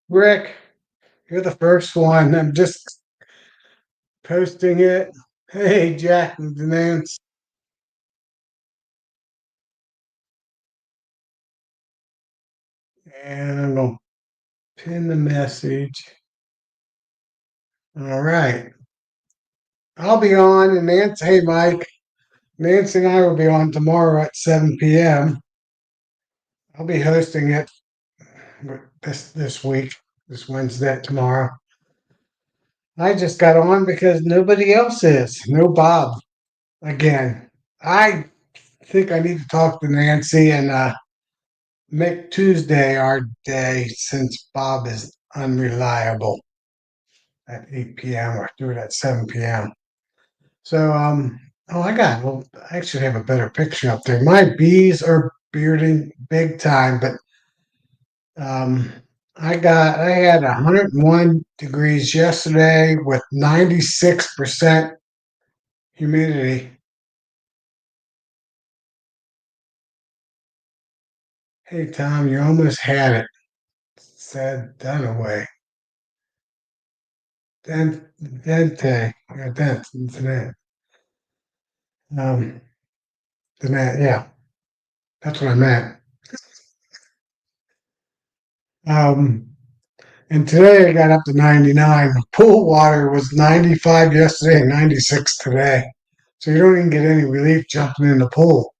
Rick, you're the first one. I'm just posting it. Hey, Jack and Nance. And I'm going to pin the message. All right. I'll be on. And Nance, hey, Mike. Nancy and I will be on tomorrow at 7 p.m. I'll be hosting it this week, this Wednesday, tomorrow. I just got on because nobody else is. No Bob again. I think I need to talk to Nancy and make Tuesday our day since Bob is unreliable at 8 p.m. or do it at 7 p.m. So, oh, I actually have a better picture up there. My bees are bearding big time, but um, I had 101 degrees yesterday with 96% humidity. Hey, Tom, you almost had it. Said Dunaway. Dente. Yeah, Dent. Um, yeah, that's what I meant. Um, and today I got up to 99. Pool water was 95 yesterday and 96 today. So you don't even get any relief jumping in the pool.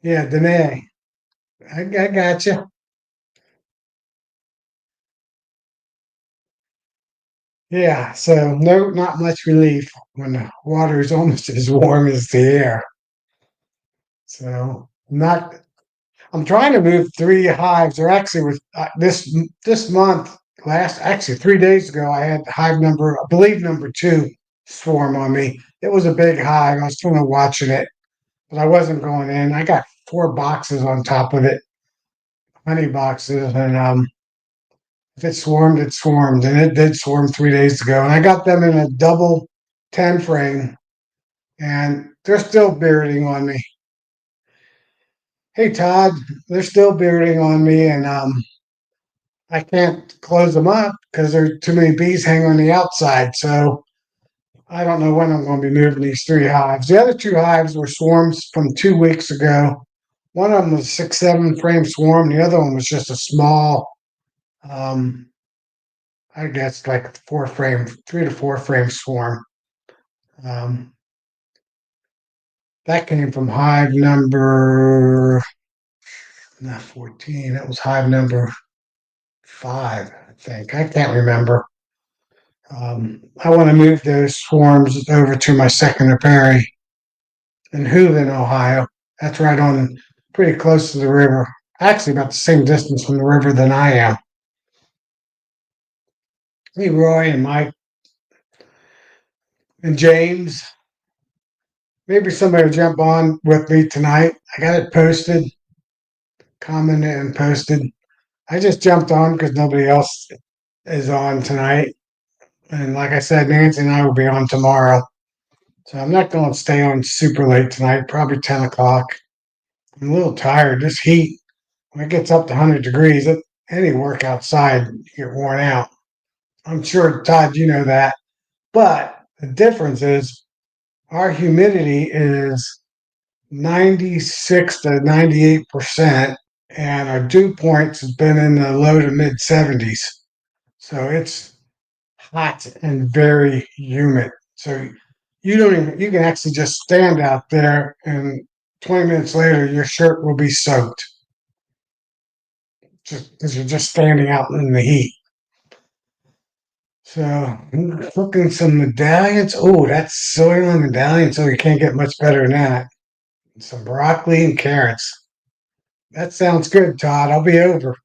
Yeah, Danae, I got you. Yeah, so no, not much relief when the water is almost as warm as the air. So not. I'm trying to move three hives. Or actually, with this month, last actually 3 days ago, I had hive number, I believe number two, swarm on me. It was a big hive. I was kind of watching it, but I wasn't going in. I got four boxes on top of it, honey boxes, and if it swarmed, it swarmed, and it did swarm 3 days ago. And I got them in a double 10 frame, and they're still bearding on me. Hey Todd, they're still bearding on me, and I can't close them up because there's too many bees hanging on the outside. So I don't know when I'm going to be moving these three hives. The other two hives were swarms from 2 weeks ago. One of them was 6, 7 frame swarm. The other one was just a small, um, I guess like 4 frame, 3 to 4 frame swarm. Um, that came from hive number, not 14. That was hive number 5, I think. I can't remember. I want to move those swarms over to my second apiary in Hooven, Ohio. That's right on, pretty close to the river. Actually, about the same distance from the river than I am. Hey, Roy and Mike and James. Maybe somebody will jump on with me tonight. I got it posted, commented, and posted. I just jumped on because nobody else is on tonight. And like I said, Nancy and I will be on tomorrow. So I'm not going to stay on super late tonight, probably 10 o'clock. I'm a little tired. This heat, when it gets up to 100 degrees, any work outside, you get worn out. I'm sure, Todd, you know that. But the difference is our humidity is 96 to 98%, and our dew points has been in the low to mid 70s. So it's hot and very humid. So you don't even, you can actually just stand out there and 20 minutes later, your shirt will be soaked just because you're just standing out in the heat. So cooking some medallions. Oh, that's soy medallions. So you can't get much better than that. Some broccoli and carrots. That sounds good, Todd. I'll be over.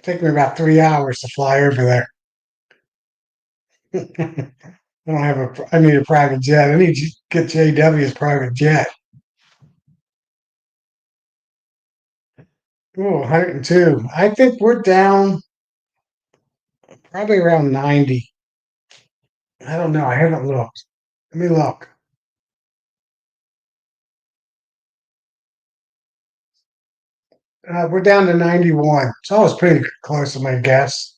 Take me about 3 hours to fly over there. I don't have a. I need a private jet. I need to get JW's private jet. Oh, 102. I think we're down probably around 90. I don't know. I haven't looked. Let me look. we're down to 91. So I was pretty close to my guess.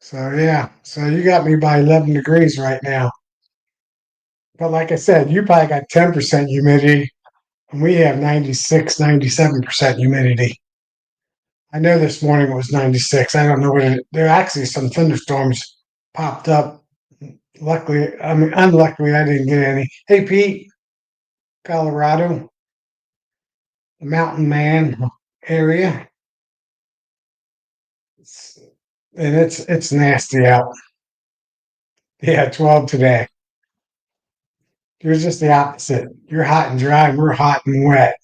So yeah, so you got me by 11 degrees right now. But like I said, you probably got 10% humidity, and we have 96, 97% humidity. I know this morning it was 96. I don't know what there are actually some thunderstorms popped up. Luckily, I mean, unluckily, I didn't get any. Hey, Pete, Colorado, the Mountain Man area. It's, and it's nasty out. Yeah, 12 today. You're just the opposite. You're hot and dry, and we're hot and wet.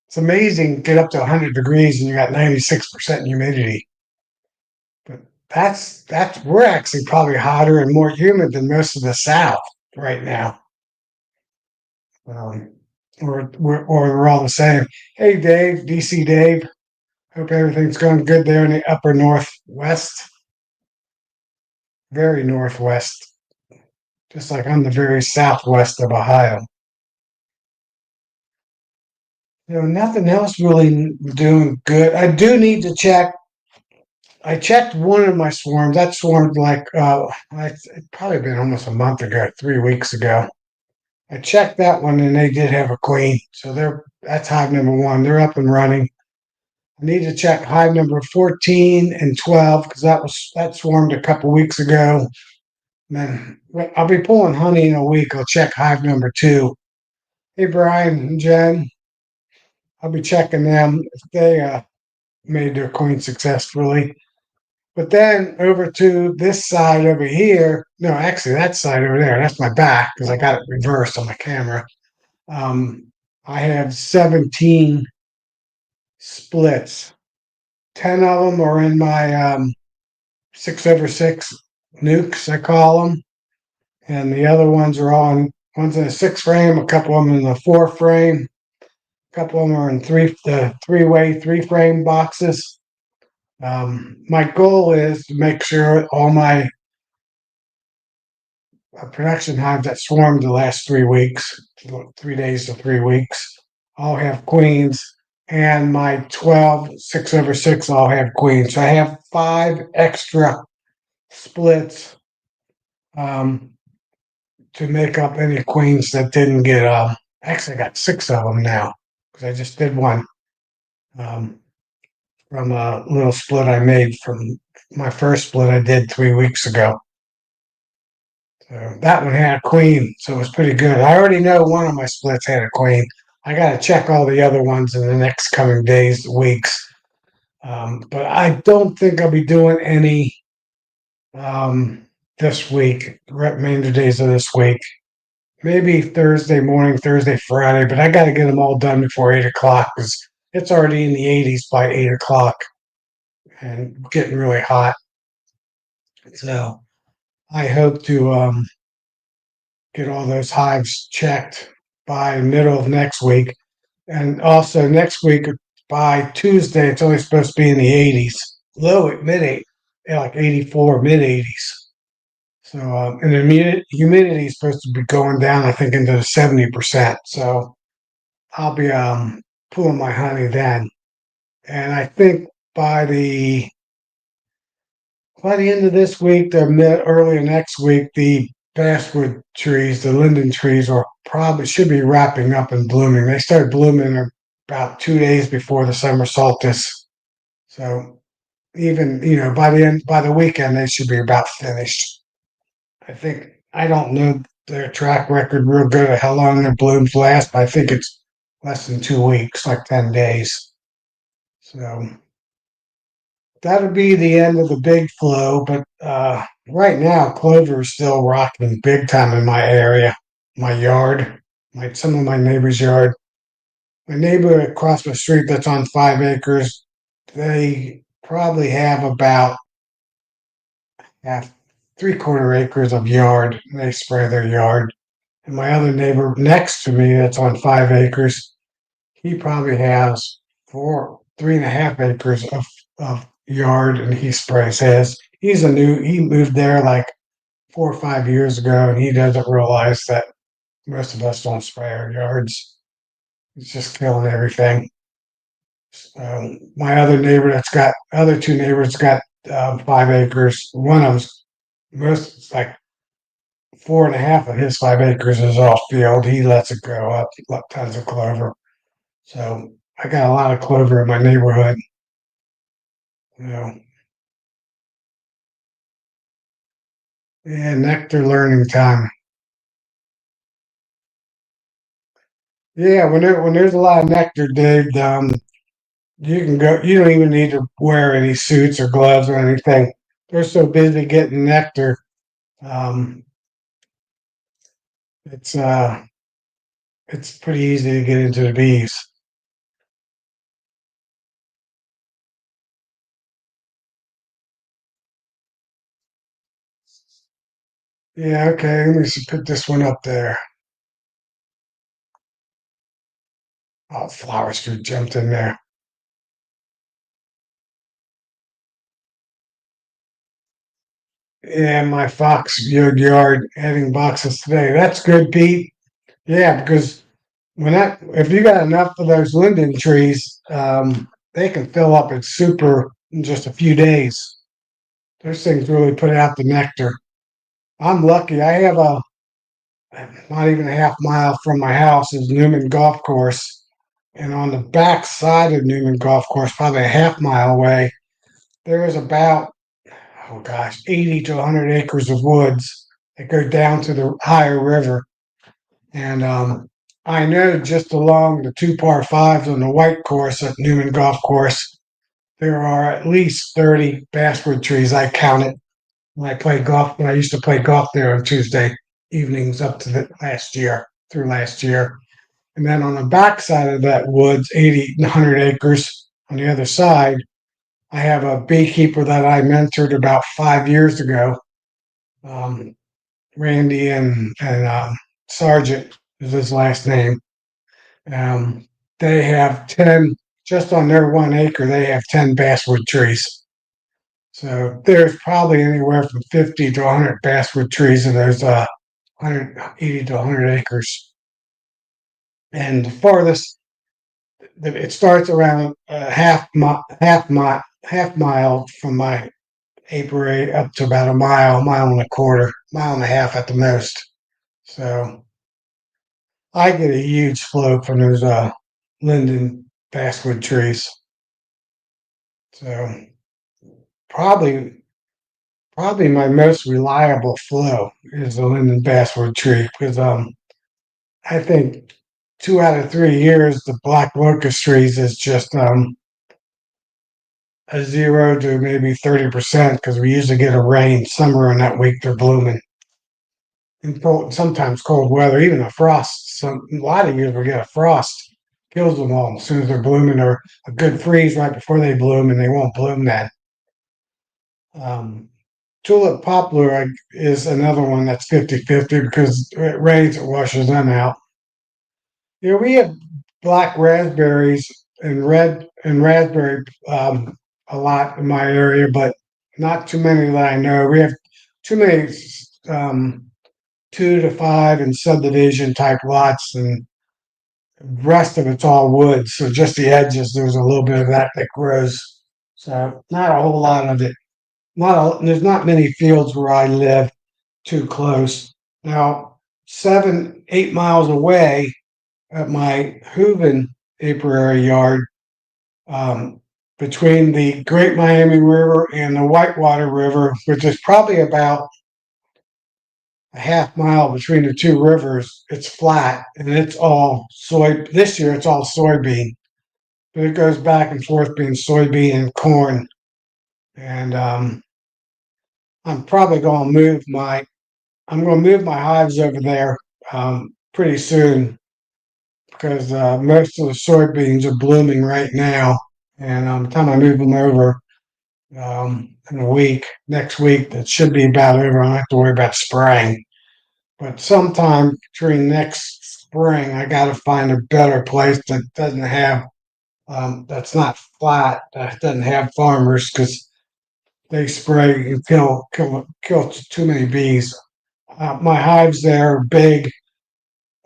It's amazing. Get up to 100 degrees and you got 96% humidity. But that's we're actually probably hotter and more humid than most of the South right now. Um, we're all the same. Hey, Dave, DC Dave. Hope everything's going good there in the upper northwest, very northwest, just like I'm the very southwest of Ohio. Nothing else really doing good. I do need to check. I checked one of my swarms. That swarmed like it's probably been almost a month ago, 3 weeks ago. I checked that one and they did have a queen. So that's hive number one. They're up and running. I need to check hive number 14 and 12 because that swarmed a couple weeks ago. And then I'll be pulling honey in a week. I'll check hive number two. Hey Brian and Jen, I'll be checking them if they made their queen successfully. But then over to this side over here, no, actually that side over there, that's my back because I got it reversed on my camera. Um, I have 17 splits. 10 of them are in my 6/6 nukes, I call them. And the other ones are one's in a 6 frame, a couple of them in the 4 frame, a couple of them are in the 3-way 3 frame boxes. My goal is to make sure all my production hives that swarmed the last 3 weeks, 3 days to 3 weeks, all have queens, and my 12 6/6 all have queens. So I have 5 extra splits um, to make up any queens that didn't get. Actually, I got 6 of them now because I just did one um, from a little split I made from my first split I did 3 weeks ago. So that one had a queen, so it was pretty good. I already know one of my splits had a queen. I got to check all the other ones in the next coming days, weeks. But I don't think I'll be doing any this week, remainder days of this week. Maybe Thursday morning, Thursday, Friday, but I got to get them all done before 8 o'clock because it's already in the 80s by 8 o'clock and getting really hot. So I hope to get all those hives checked by middle of next week. And also next week by Tuesday, it's only supposed to be in the 80s, low at like 84, mid 80s. So, and the humidity is supposed to be going down, I think, into the 70%. So I'll be pulling my honey then. And I think by the end of this week, the early next week, the basswood trees, the linden trees, are probably should be wrapping up and blooming. They start blooming about 2 days before the summer solstice. So even by the weekend, they should be about finished. I think I don't know their track record real good at how long their blooms last, but I think it's less than 2 weeks, like 10 days. So that'll be the end of the big flow. But right now, clover is still rocking big time in my area, my yard, some of my neighbor's yard. My neighbor across the street that's on 5 acres, they probably have about half, 3/4 acres of yard. They spray their yard. And my other neighbor next to me that's on 5 acres, he probably has 3.5 acres of yard and he sprays his. He moved there like 4 or 5 years ago and he doesn't realize that most of us don't spray our yards. It's just killing everything. My other neighbor that's got other two neighbors got 5 acres. One of them's most like 4.5 of his 5 acres is off field. He lets it grow up, tons of clover. So I got a lot of clover in my neighborhood. You know, yeah, nectar learning time. Yeah, when there's a lot of nectar, Dave, you can go. You don't even need to wear any suits or gloves or anything. They're so busy getting nectar. Um, it's uh, it's pretty easy to get into the bees. Yeah, okay. Let me put this one up there. Oh, Flower Street jumped in there. Yeah, my fox yard adding boxes today. That's good, Pete. Yeah, because if you got enough of those linden trees, they can fill up at super in just a few days. Those things really put out the nectar. I'm lucky. I have a not even a half mile from my house is Newman Golf Course, and on the back side of Newman Golf Course, probably a half mile away, there is about oh gosh, 80 to 100 acres of woods that go down to the higher river. And I know just along the two par fives on the white course at Newman Golf Course, there are at least 30 basswood trees. I counted when I played golf. When I used to play golf there on Tuesday evenings up to the last year, through last year. And then on the back side of that woods, 80, 100 acres on the other side, I have a beekeeper that I mentored about 5 years ago. Um, Randy and Sargent is his last name. Um, they have 10, just on their 1 acre, they have 10 basswood trees. So there's probably anywhere from 50 to 100 basswood trees in those 180 to 100 acres. And the farthest, it starts around half mile from my apiary up to about a mile, mile and a quarter, mile and a half at the most. So I get a huge flow from those linden basswood trees. So probably probably my most reliable flow is the linden basswood tree because I think 2 out of 3 years the black locust trees is just a 0 to maybe 30% because we usually get a rain somewhere in that week they're blooming. And sometimes cold weather, even a frost. A lot of years we get a frost, kills them all as soon as they're blooming, or a good freeze right before they bloom, and they won't bloom then. Um, Tulip poplar is another one that's 50-50 because it rains, it washes them out. You know, we have black raspberries and red and raspberry a lot in my area, but not too many that I know. We have too many 2 to 5 and subdivision type lots, and the rest of it's all woods. So just the edges, there's a little bit of that that grows. So not a whole lot of it. There's not many fields where I live too close. Now, 7, 8 miles away at my Hooven apiary yard, um, between the Great Miami River and the Whitewater River, which is probably about a half mile between the two rivers, it's flat and it's all soy. This year it's all soybean, but it goes back and forth being soybean and corn. And I'm probably going to move my I'm going to move my hives over there pretty soon because most of the soybeans are blooming right now. And by the time I move them over in a week, next week, that should be about over. I don't have to worry about spraying. But sometime during next spring, I got to find a better place that doesn't have, that's not flat, that doesn't have farmers because they spray and kill too many bees. My hives there are big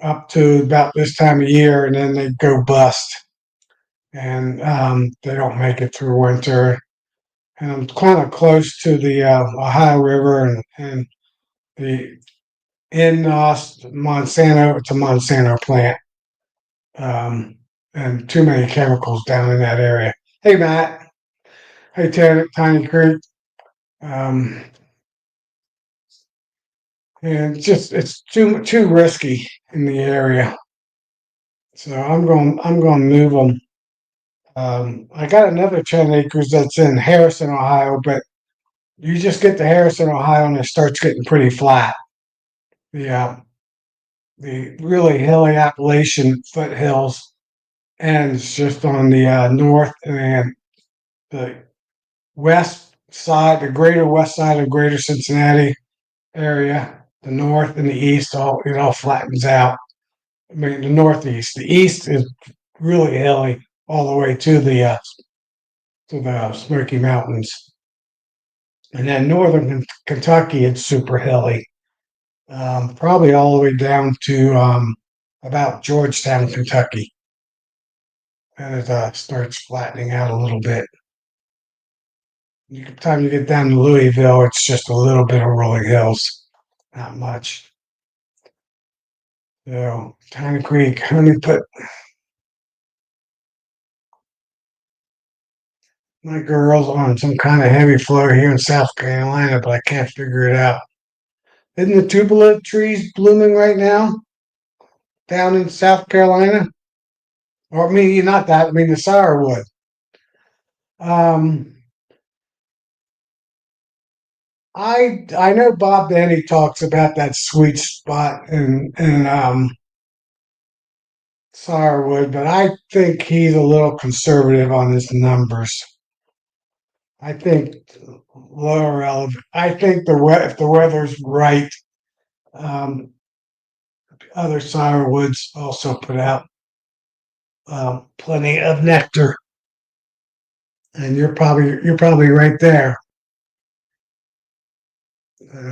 up to about this time of year, and then they go bust. and they don't make it through winter. And I'm kind of close to the Ohio River and the in Monsanto. It's a Monsanto plant, um, and too many chemicals down in that area. Hey, Matt. Hey, Tiny Creek. Um, and it's too risky in the area, so I'm going to move them. I got another 10 acres that's in Harrison, Ohio, but you just get to Harrison, Ohio, and it starts getting pretty flat. The uh, the really hilly Appalachian foothills ends just on the north and the west side, the greater west side of Greater Cincinnati area. The north and the east, it all flattens out. I mean, the northeast. The east is really hilly all the way to the Smoky Mountains, and then northern Kentucky, it's super hilly. Probably all the way down to about Georgetown, Kentucky, and it starts flattening out a little bit. Time you get down to Louisville, it's just a little bit of rolling hills, not much. So, Tiny Creek. Let me put my girls on some kind of heavy flow here in South Carolina, but I can't figure it out. Isn't the tubula trees blooming right now down in South Carolina? Or I mean, not that. I mean the sourwood. Um, I know Bob Benny talks about that sweet spot in sourwood, but I think he's a little conservative on his numbers. I think lower elevation. I think if the weather's right, um, other sourwoods also put out plenty of nectar, and you're probably right there.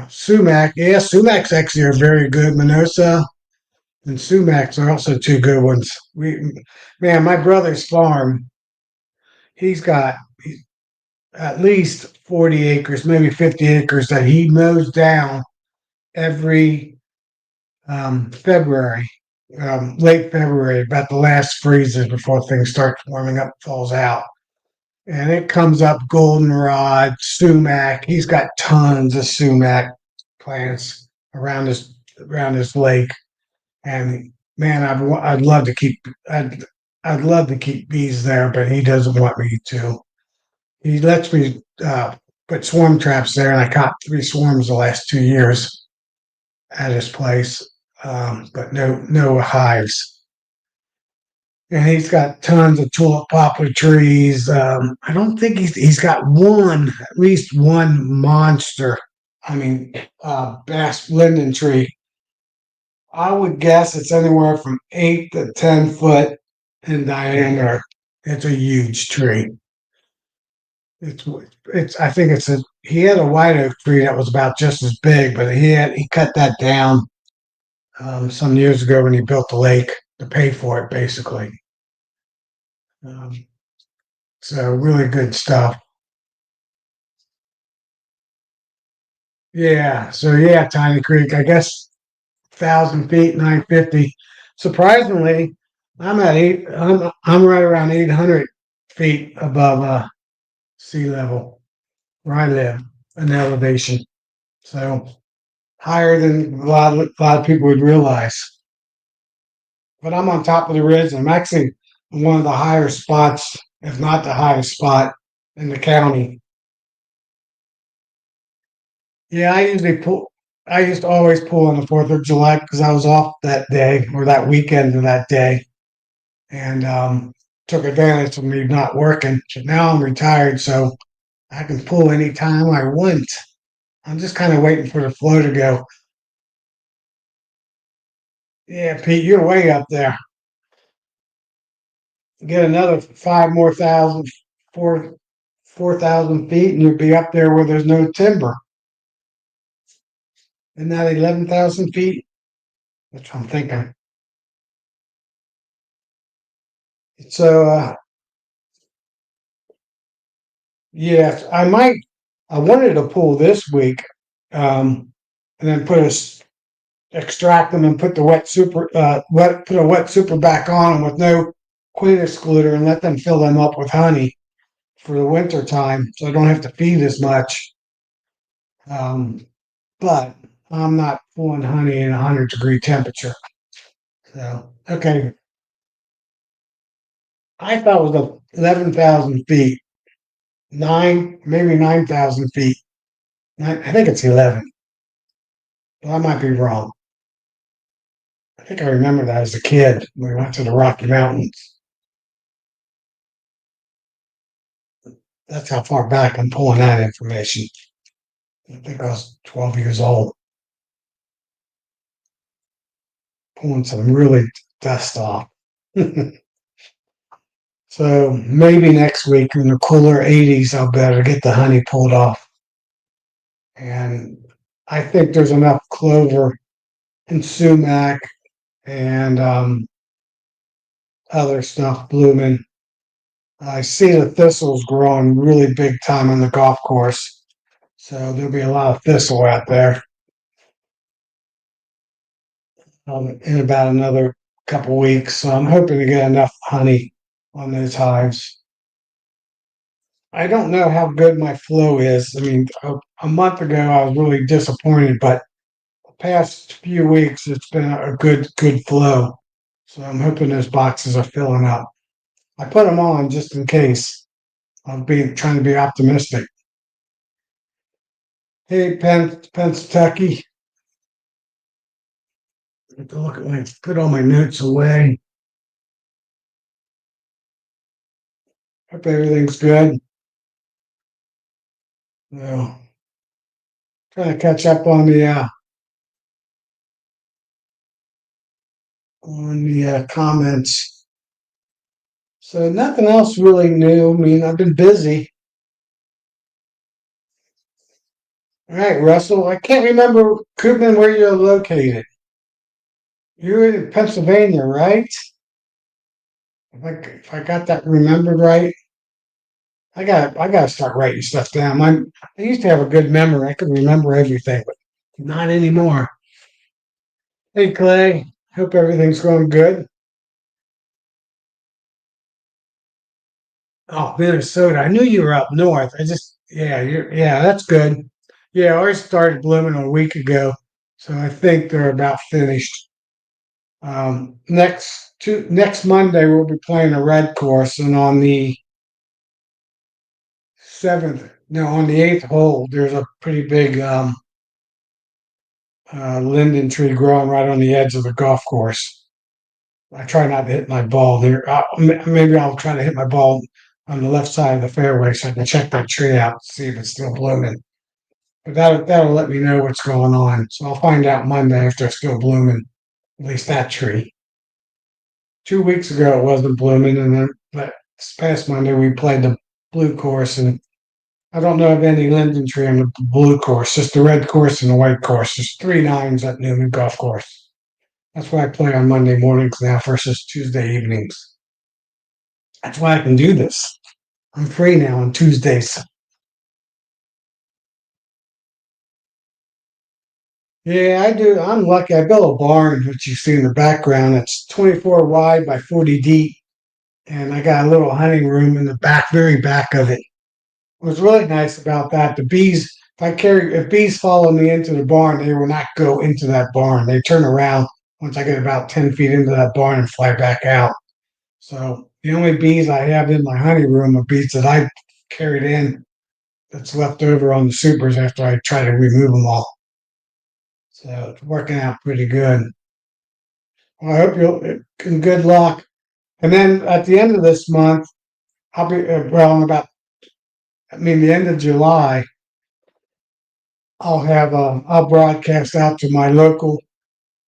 Sumac, yeah, Sumac's actually are very good. Mimosa and Sumacs are also two good ones. Man, my brother's farm, he's got at least 40 acres, maybe 50 acres that he mows down every February, late February, about the last freezes before things start warming up, falls out. And it comes up goldenrod, sumac. He's got tons of sumac plants around his lake. And man, I'd love to keep bees there, but he doesn't want me to. He lets me put swarm traps there, and I caught 3 swarms the last 2 years at his place, but no hives. And he's got tons of tulip poplar trees. I don't think he's got at least one monster. I mean, bass linden tree. I would guess it's anywhere from 8 to 10 foot in diameter. It's a huge tree. It's it's. I think it's a. He had a white oak tree that was about just as big, but he cut that down some years ago when he built the lake to pay for it, basically. Um, so really good stuff. Yeah. So yeah, Tiny Creek. I guess 1,000 feet, 950. Surprisingly, I'm right around 800 feet above sea level where I live in elevation. So higher than a lot of people would realize. But I'm on top of the ridge, and I'm actually in one of the higher spots, if not the highest spot in the county. Yeah, I used to always pull on the 4th of July because I was off that day or that weekend of that day, and took advantage of me not working. So now I'm retired, so I can pull anytime I want. I'm just kind of waiting for the flow to go. Yeah, Pete, you're way up there. Get another 4,000 feet, and you'll be up there where there's no timber. Isn't that 11,000 feet? That's what I'm thinking. So Yes, I might. I wanted to pull this week, and then extract them and put the put a wet super back on them with no queen excluder and let them fill them up with honey for the winter time, so I don't have to feed as much. Um, but I'm not pulling honey in 100-degree temperature. So okay, I thought it was 11,000 feet, maybe 9,000 feet. I think it's 11. Well, I might be wrong. I think I remember that as a kid when we went to the Rocky Mountains. That's how far back I'm pulling that information. I think I was 12 years old, pulling some really dust off. So maybe next week in the cooler 80s, I'll be able to get the honey pulled off. And I think there's enough clover and sumac and other stuff blooming. I see the thistles growing really big time on the golf course. So there'll be a lot of thistle out there in about another couple weeks. So I'm hoping to get enough honey on those hives. I don't know how good my flow is. I mean, a month ago I was really disappointed, but the past few weeks it's been a good flow. So I'm hoping those boxes are filling up. I put them on just in case. I'm trying to be optimistic. Hey, Pennsatucky. I have to look at put all my notes away. Hope everything's good. So, trying to catch up on the comments. So nothing else really new. I mean, I've been busy. All right, Russell. I can't remember, Koopman, where you're located. You're in Pennsylvania, right? If I got that remembered right, I got to start writing stuff down. I used to have a good memory. I could remember everything, but not anymore. Hey, Clay. Hope everything's going good. Oh, Minnesota. I knew you were up north. Yeah, that's good. Yeah, ours started blooming a week ago, so I think they're about finished. Next Monday we'll be playing a red course, and on the seventh, no, on the eighth hole, there's a pretty big linden tree growing right on the edge of the golf course. I try not to hit my ball there. Maybe I'll try to hit my ball on the left side of the fairway so I can check that tree out, see if it's still blooming. But that'll let me know what's going on. So I'll find out Monday if they're still blooming, at least that tree. 2 weeks ago it wasn't blooming, and then but this past Monday we played the blue course, and I don't know of any linden tree on the blue course, just the red course and the white course. There's 3 nines at Newman Golf Course. That's why I play on Monday mornings now versus Tuesday evenings. That's why I can do this. I'm free now on Tuesdays. Yeah, I do. I'm lucky. I built a barn, which you see in the background. It's 24 wide by 40 deep, and I got a little hunting room in the back, very back of it. What's really nice about that, the bees, if bees follow me into the barn, they will not go into that barn. They turn around once I get about 10 feet into that barn and fly back out. So the only bees I have in my honey room are bees that I carried in that's left over on the supers after I try to remove them all. So it's working out pretty good. Well, I hope you'll, good luck. And then at the end of this month, I'll be, the end of July, I'll broadcast out to my local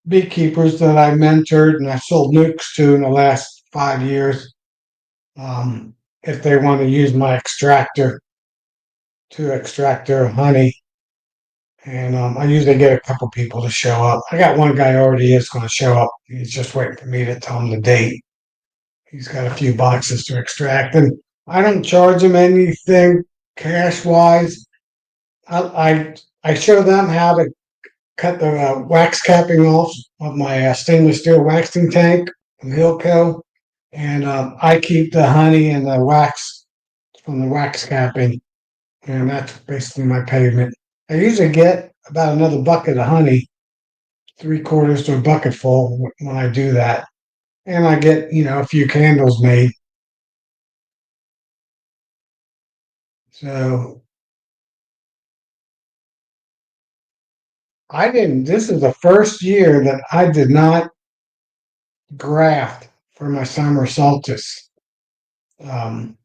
beekeepers that I mentored and I sold nukes to in the last 5 years. If they want to use my extractor to extract their honey. And I usually get a couple people to show up. I got one guy already is going to show up. He's just waiting for me to tell him the date. He's got a few boxes to extract, and I don't charge him anything cash wise, I show them how to cut the wax capping off of my stainless steel waxing tank from Hilco, and I keep the honey and the wax from the wax capping, and that's basically my payment. I usually get about another bucket of honey, 3/4 to a bucket full when I do that, and I get a few candles made. So I didn't. This is the first year that I did not graft for my summer solstice. Um,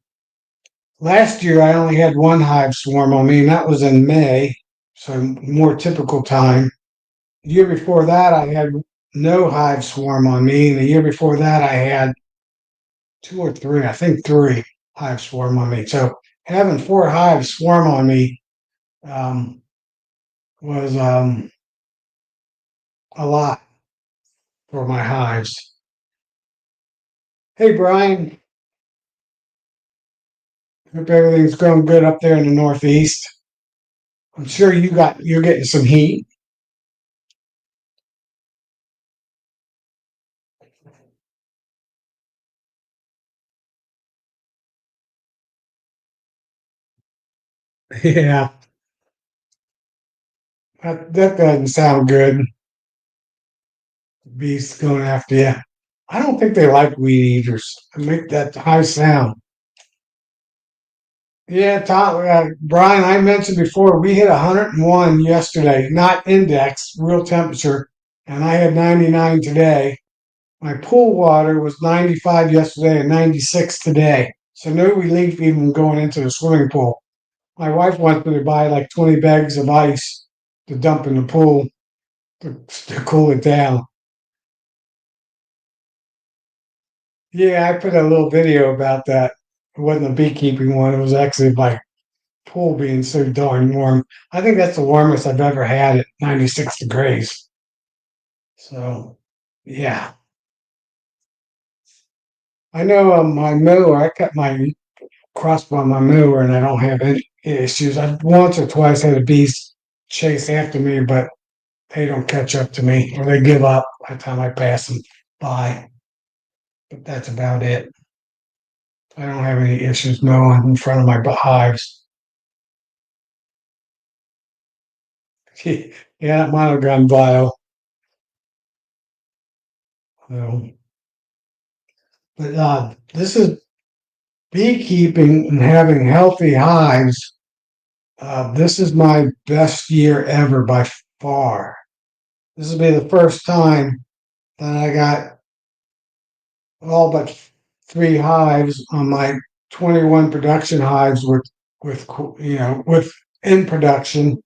Last year I only had one hive swarm on me, and that was in May, so more typical time. The year before that I had no hive swarm on me, and the year before that I had two or three, I think three hive swarm on me. So having four hives swarm on me um, was a lot for my hives. Hey Brian, hope everything's going good up there in the Northeast. I'm sure you're getting some heat. Yeah, that doesn't sound good. Beasts going after you. I don't think they like weed eaters. They make that high sound. Yeah, Tom, Brian, I mentioned before we hit 101 yesterday, not index, real temperature, and I had 99 today. My pool water was 95 yesterday and 96 today. So no relief even going into the swimming pool. My wife wants me to buy like 20 bags of ice to dump in the pool to cool it down. Yeah, I put a little video about that. It wasn't a beekeeping one. It was actually my pool being so darn warm. I think that's the warmest I've ever had at 96 degrees. So, yeah. I know my mower, I cut my crossbar on my mower and I don't have any issues. I once or twice had a beast chase after me, but they don't catch up to me or they give up by the time I pass them by. But that's about it. I don't have any issues mowing in front of my hives. Yeah, mine have gone vile. So, but this is beekeeping and having healthy hives. This is my best year ever by far. This will be the first time that I got all but three hives on my 21 production hives with with in production.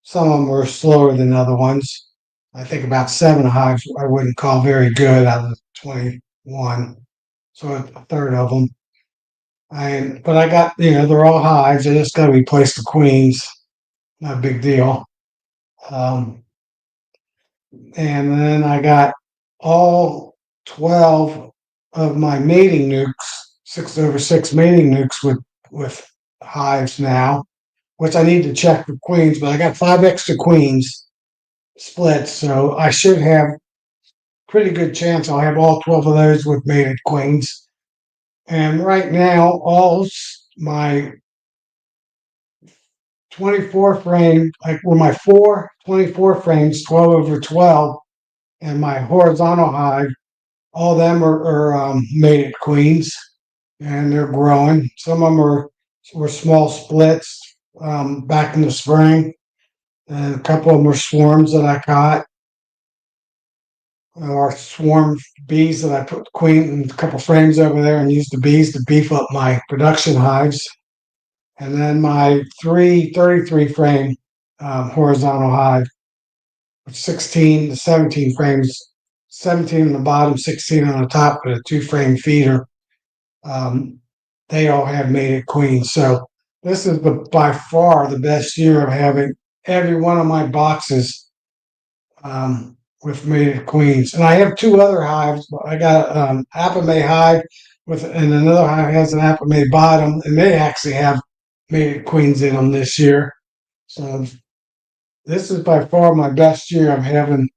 Some of them were slower than other ones. I think about seven hives I wouldn't call very good out of the 21. So a third of them. But I got they're all hives. I just got to replace the queens. Not a big deal. Um, and then I got all 12 of my mating nukes, 6/6 mating nukes with hives now, which I need to check for queens, but I got five extra queens split, so I should have pretty good chance I'll have all 12 of those with mated queens. And right now, all my 24 frame, like were my 4 24 frames, 12/12, and my horizontal hive, all of them are mated queens, and they're growing. Some of them were small splits back in the spring, and a couple of them were swarms that I caught, or swarm bees that I put queen and a couple frames over there and used the bees to beef up my production hives. And then my 33 frame horizontal hive, 16 to 17 frames, 17 on the bottom, 16 on the top with a 2 frame feeder. Um, they all have mated queens. So this is by far the best year of having every one of my boxes with mated queens. And I have two other hives. I got Apamay hive and another hive has an Apamay bottom, and they actually have mated queens in them this year. So this is by far my best year. I'm having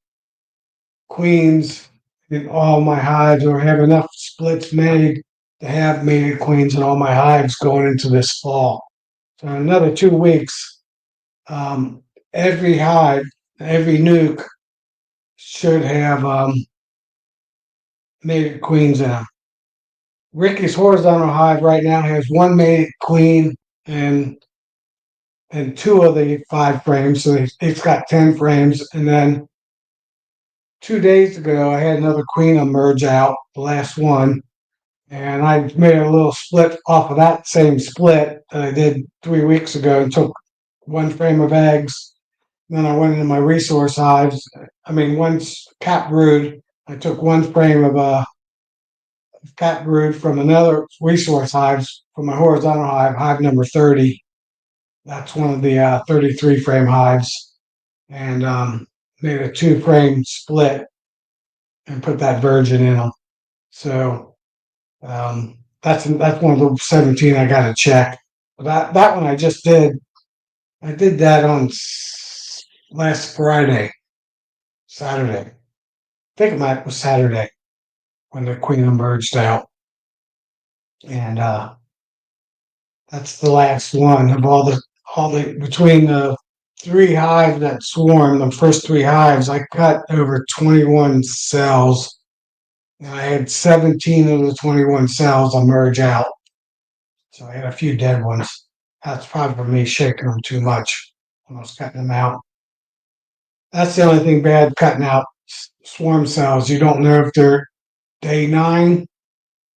queens in all my hives, or have enough splits made to have mated queens in all my hives going into this fall. So in another 2 weeks, um, every hive, every nuke should have mated queens in them. Ricky's horizontal hive right now has one mated queen and two of the 5 frames, so it's got 10 frames. And then 2 days ago, I had another queen emerge out, the last one, and I made a little split off of that same split that I did 3 weeks ago and took 1 frame of eggs. Then I went into my resource hives. I mean, once cat brood, I took 1 frame of cat brood from another resource hives from my horizontal hive, hive number 30. That's one of the 33 frame hives, and made a 2 frame split and put that virgin in them. So that's one of the 17 I got to check. But that one I just did. I did that on last Friday, Saturday. I think it was Saturday when the queen emerged out, and that's the last one of all the between the 3 hives that swarmed. The first 3 hives, I cut over 21 cells. And I had 17 of the 21 cells emerge out. So I had a few dead ones. That's probably me shaking them too much when I was cutting them out. That's the only thing bad cutting out swarm cells. You don't know if they're day 9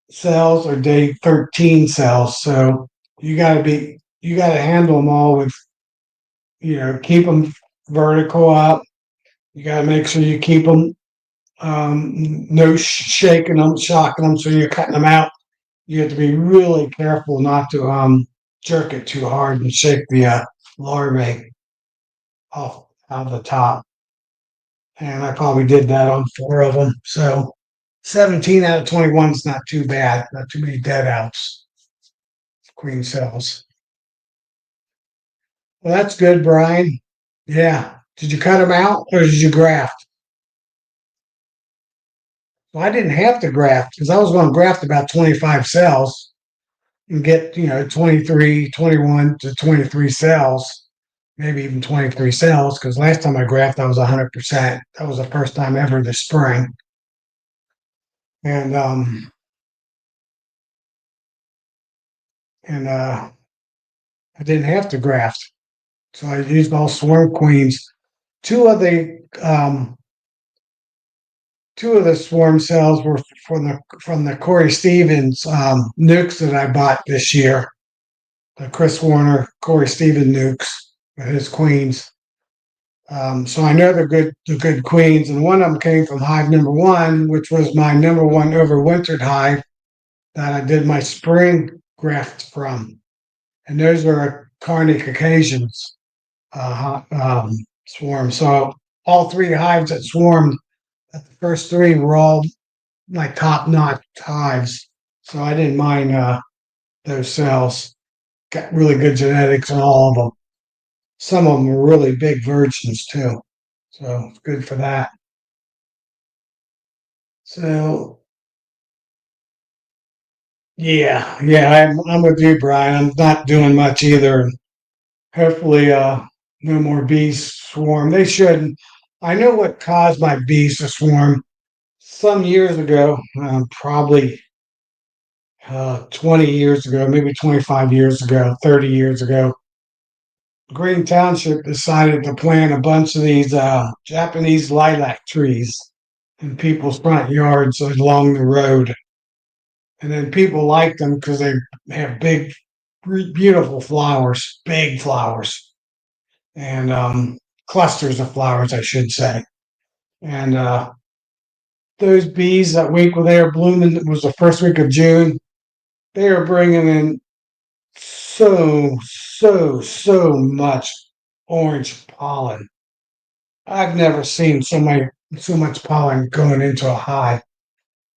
cells or day 13 cells. So you got to handle them all with, keep them vertical up. You got to make sure you keep them, no shaking them, shocking them. So you're cutting them out. You have to be really careful not to jerk it too hard and shake the larvae off out of the top. And I probably did that on 4 of them. So 17 out of 21 is not too bad. Not too many dead outs, queen cells. Well, that's good, Brian. Yeah. Did you cut them out or did you graft? Well, I didn't have to graft because I was going to graft about 25 cells and get, 23, 21 to 23 cells, maybe even 23 cells, because last time I grafted, I was 100%. That was the first time ever this spring. And I didn't have to graft. So I used all swarm queens. Two of the swarm cells were from the Corey Stevens nukes that I bought this year. The Chris Warner, Corey Stevens nukes with his queens. So I know they're good queens, and one of them came from hive number 1, which was my number 1 overwintered hive that I did my spring graft from, and those are Carney Caucasians swarm. So all 3 hives that swarmed at the first 3 were all like top-notch hives. So I didn't mind those cells. Got really good genetics in all of them. Some of them were really big virgins too. So it's good for that. So yeah, I'm with you, Brian. I'm not doing much either. Hopefully, no more bees swarm. They shouldn't. I know what caused my bees to swarm some years ago, probably 20 years ago, maybe 25 years ago, 30 years ago. Green Township decided to plant a bunch of these Japanese lilac trees in people's front yards along the road. And then people like them because they have big, beautiful flowers, big flowers, and clusters of flowers, I should say. And those bees that week when they were blooming, it was the first week of June, they were bringing in so much orange pollen. I've never seen so much pollen going into a hive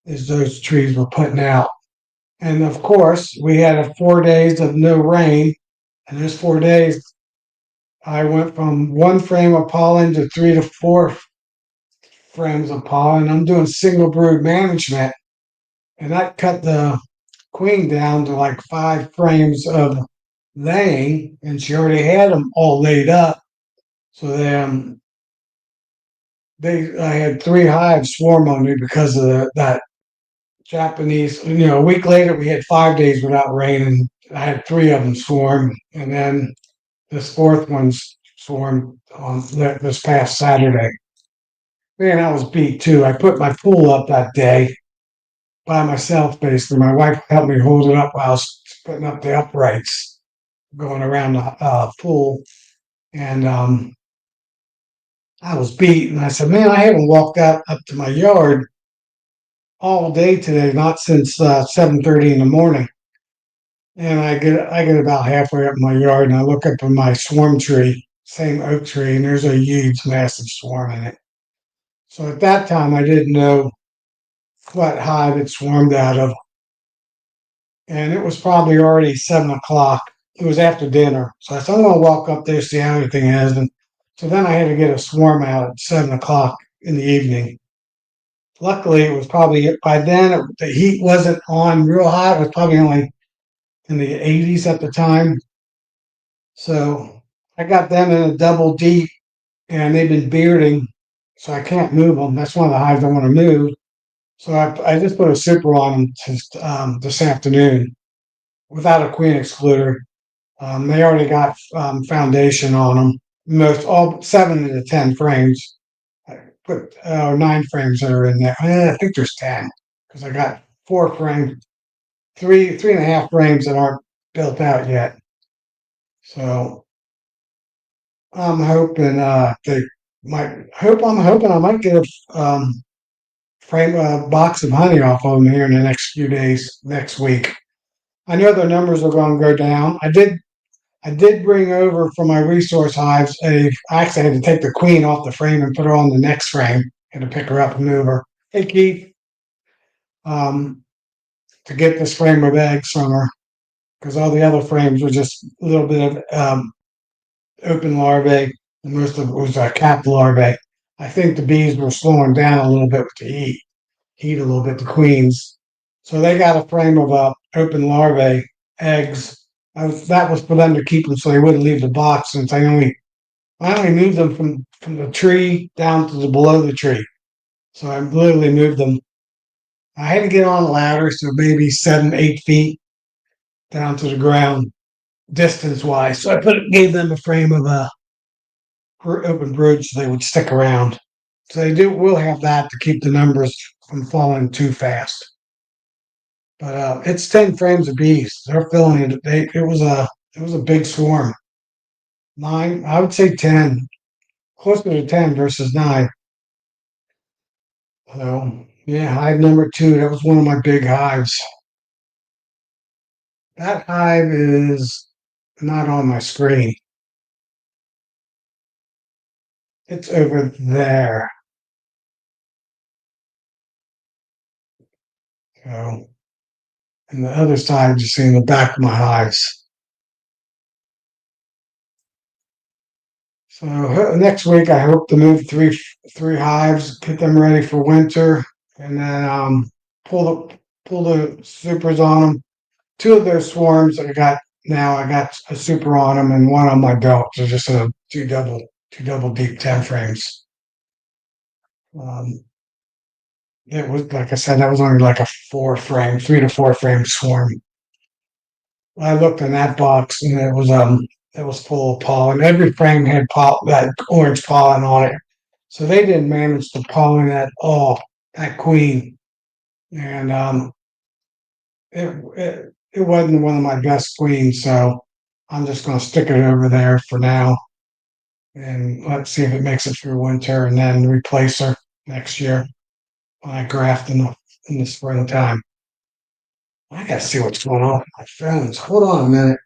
as those trees were putting out. And of course, we had 4 days of no rain, And those 4 days, I went from one frame of pollen to 3 to 4 frames of pollen. I'm doing single brood management, and that cut the queen down to like 5 frames of laying, and she already had them all laid up. So I had 3 hives swarm on me because of that Japanese. A week later we had 5 days without rain, and I had 3 of them swarm, and then this fourth one's swarmed on this past Saturday. Man, I was beat too. I put my pool up that day by myself, basically. My wife helped me hold it up while I was putting up the uprights going around the pool. And I was beat. And I said, man, I haven't walked out up to my yard all day today, not since 7:30 in the morning. And I get about halfway up my yard and I look up in my swarm tree, same oak tree, and there's a huge, massive swarm in it. So at that time, I didn't know what hive it swarmed out of. And it was probably already 7 o'clock. It was after dinner. So I said, I'm going to walk up there, see how everything is. And so then I had to get a swarm out at 7 o'clock in the evening. Luckily, it was probably by then, the heat wasn't on real hot. It was probably only in the 80s at the time. So I got them in a double deep and they've been bearding. So I can't move them. That's one of the hives I want to move. So I just put a super on them this afternoon without a queen excluder. They already got foundation on them. All 7 to 10 frames. I put 9 frames that are in there. I think there's 10 because I got 4 frames, 3.5 frames that aren't built out yet. So I'm hoping they might. I'm hoping I might get a frame a box of honey off of them here in the next few days, next week. I know their numbers are going to go down. I did bring over from my resource hives I actually had to take the queen off the frame and put her on the next frame and to pick her up and move her. Hey Keith, um, to get this frame of eggs from her because all the other frames were just a little bit of open larvae and most of it was capped larvae. I think the bees were slowing down a little bit with the heat a little bit, the queens. So they got a frame of open larvae eggs. That was for them to keep them so they wouldn't leave the box since I only moved them from the tree down to the below the tree. So I literally moved them. I had to get on a ladder, so maybe 7, 8 feet down to the ground, distance wise. So gave them a frame of open brood so they would stick around. So will have that to keep the numbers from falling too fast. But it's 10 frames of bees. They're filling it. It was a big swarm. 9, I would say 10, closer to 10 versus 9. So yeah, hive number 2. That was one of my big hives. That hive is not on my screen. It's over there. So, and the other side, just seeing the back of my hives. So next week, I hope to move three hives, get them ready for winter, and then pull the supers on them. 2 of their swarms I got now. I got a super on them and one on my belt. So just two double deep 10 frames. Um, it was like I said, that was only like a 4 frame, 3 to 4 frame swarm. I looked in that box and it was full of pollen. Every frame had that orange pollen on it. So they didn't manage to pollen at all, that queen. And it wasn't one of my best queens, so I'm just gonna stick it over there for now. And let's see if it makes it through winter and then replace her next year when I graft in the springtime. I gotta see what's going on with my phones. Hold on a minute.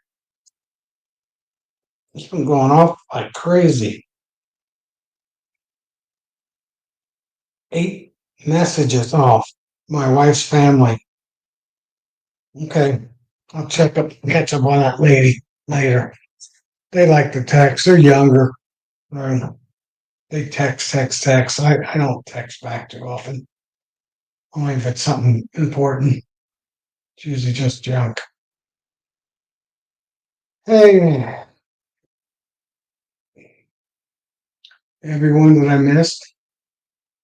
It's been going off like crazy. 8 messages off my wife's family. Okay. I'll catch up on that lady later. they like to text. They're younger. Uh, They text. I don't text back too often. Only if it's something important. It's usually just junk. Hey, everyone that I missed.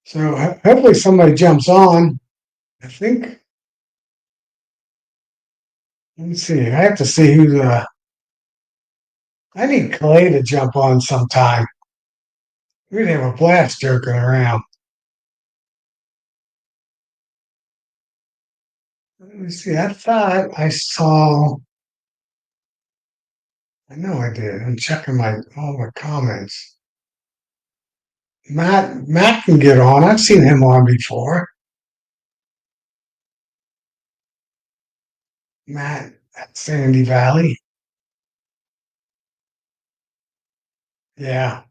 So hopefully somebody jumps on. I think. Let me see. I have to see who the. I need Clay to jump on sometime. We'd have a blast joking around. Let me see. I thought I saw. I know I did. I'm checking my all my comments. Matt can get on. I've seen him on before. Matt at Sandy Valley. Yeah.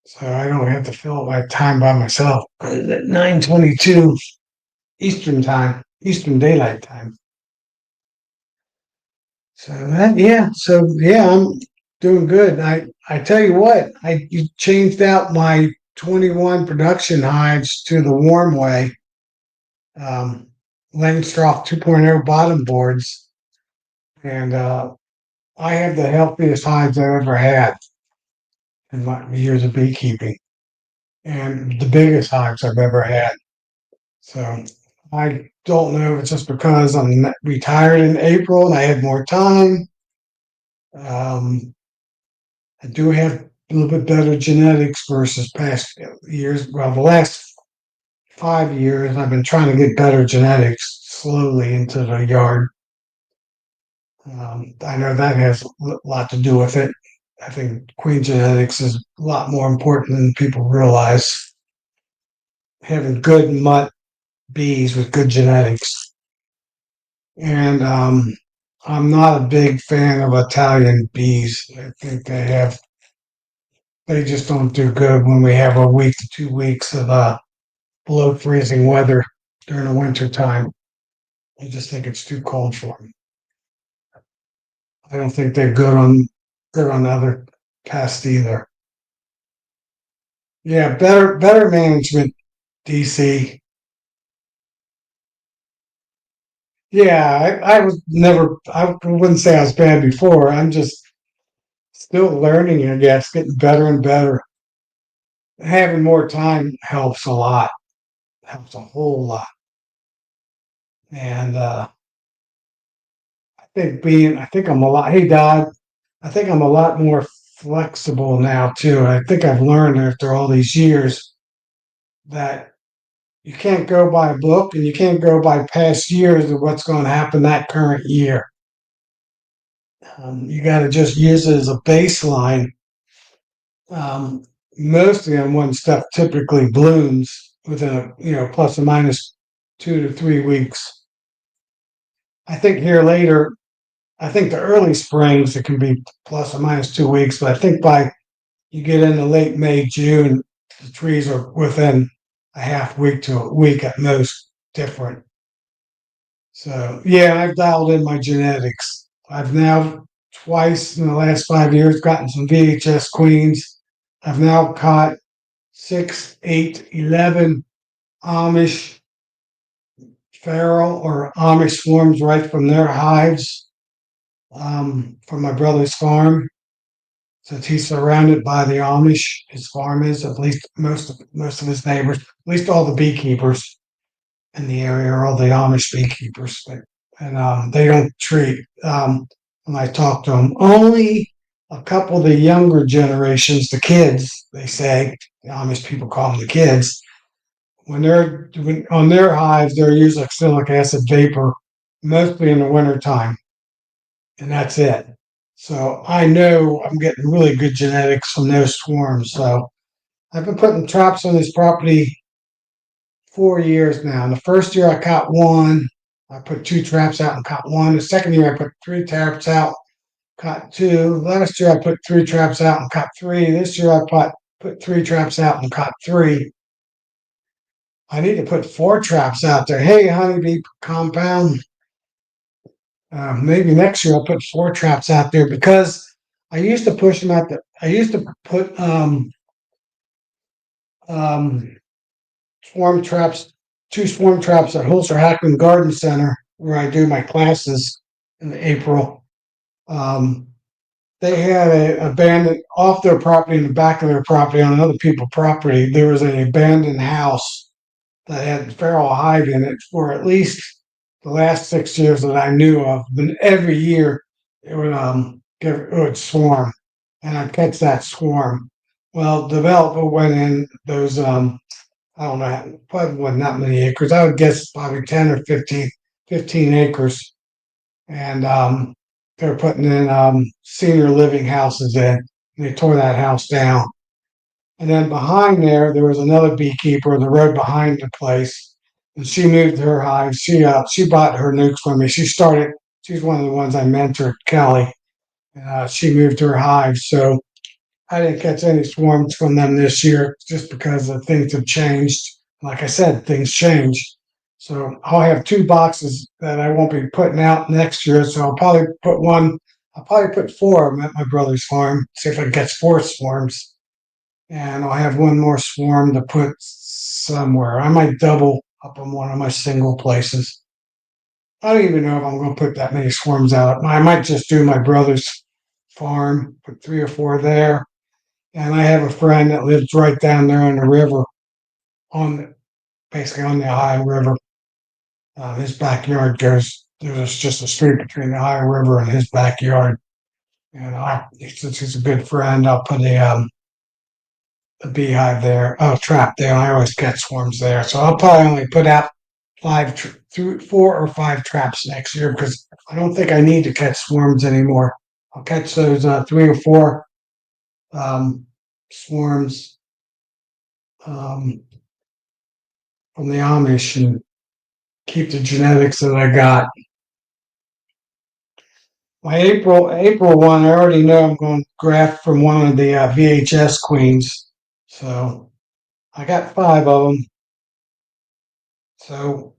So I don't have to fill my time by myself. It's at 9:22 Eastern time, Eastern Daylight Time. So I'm doing good. I tell you what, I changed out my 21 production hives to the warm way, um, Langstroth 2.0 bottom boards, and I have the healthiest hives I've ever had in my years of beekeeping, and the biggest hives I've ever had. So I don't know if it's just because I'm retired in April and I had more time. Um, I do have a little bit better genetics versus past years. Well, the last 5 years, I've been trying to get better genetics slowly into the yard. I know that has a lot to do with it. I think queen genetics is a lot more important than people realize. Having good mutt bees with good genetics. And I'm not a big fan of Italian bees. I think they just don't do good when we have a week to 2 weeks of below freezing weather during the winter time. I just think it's too cold for them. I don't think they're good on other pests either. Yeah, better management, DC. Yeah, I was never. I wouldn't say I was bad before. I'm just still learning. I guess getting better and better. Having more time helps a lot. Helps a whole lot. And I think I'm a lot. Hey, Dodd, I think I'm a lot more flexible now too. I think I've learned after all these years that you can't go by a book and you can't go by past years of what's going to happen that current year. You got to just use it as a baseline. Um, Mostly on when stuff typically blooms within a plus or minus 2 to 3 weeks. I think here later I think the early springs it can be plus or minus 2 weeks, but I think by you get into late May, June, the trees are within a half week to a week at most different. So yeah, I've dialed in my genetics. I've now twice in the last 5 years gotten some VHS queens. I've now caught 6, 8, 11 Amish feral or Amish swarms right from their hives from my brother's farm. Since he's surrounded by the Amish, his farm is at least most of his neighbors, at least all the beekeepers in the area are all the Amish beekeepers, and they don't treat. When I talk to them, only a couple of the younger generations, the kids, they say the Amish people call them the kids. When they're on their hives, they're using oxalic acid vapor, mostly in the wintertime, and that's it. So I know I'm getting really good genetics from those swarms. So I've been putting traps on this property 4 years now. And the first year I caught one. I put two traps out and caught one. The second year I put three traps out, caught two. Last year I put three traps out and caught three. This year I put three traps out and caught three. I need to put four traps out there. Hey, honeybee compound. Maybe next year I'll put four traps out there because I used to push them I used to put um, swarm traps, two swarm traps at Holzer Hackman Garden Center where I do my classes in April. Um, they had a abandoned off their property in the back of their property on another people's property. There was an abandoned house that had feral hive in it for at least the last 6 years that I knew of. But every year it would swarm, and I'd catch that swarm. Well, developer went in those I don't know, probably wasn't that many acres. I would guess probably 10 or 15 acres. And they're putting in senior living houses in. And they tore that house down. And then behind there was another beekeeper, the road behind the place. And she moved her hives. She bought her nukes from me. She's one of the ones I mentored, Kelly. She moved her hives. So I didn't catch any swarms from them this year just because of things have changed. Like I said, things change. So I'll have two boxes that I won't be putting out next year. So I'll probably put four of them at my brother's farm, see if I can catch four swarms. And I'll have one more swarm to put somewhere. I might double up on one of my single places. I don't even know if I'm going to put that many swarms out. I might just do my brother's farm, put three or four there, and I have a friend that lives right down there on the river, on basically on the Ohio River. His backyard there's just a street between the Ohio River and his backyard. And since he's a good friend, I'll put a beehive there, trap there. I always catch swarms there. So I'll probably only put out four or five traps next year because I don't think I need to catch swarms anymore. I'll catch those three or four swarms um, from the Amish and keep the genetics that I got. My April one, I already know I'm going to graft from one of the VHS queens. So I got five of them. So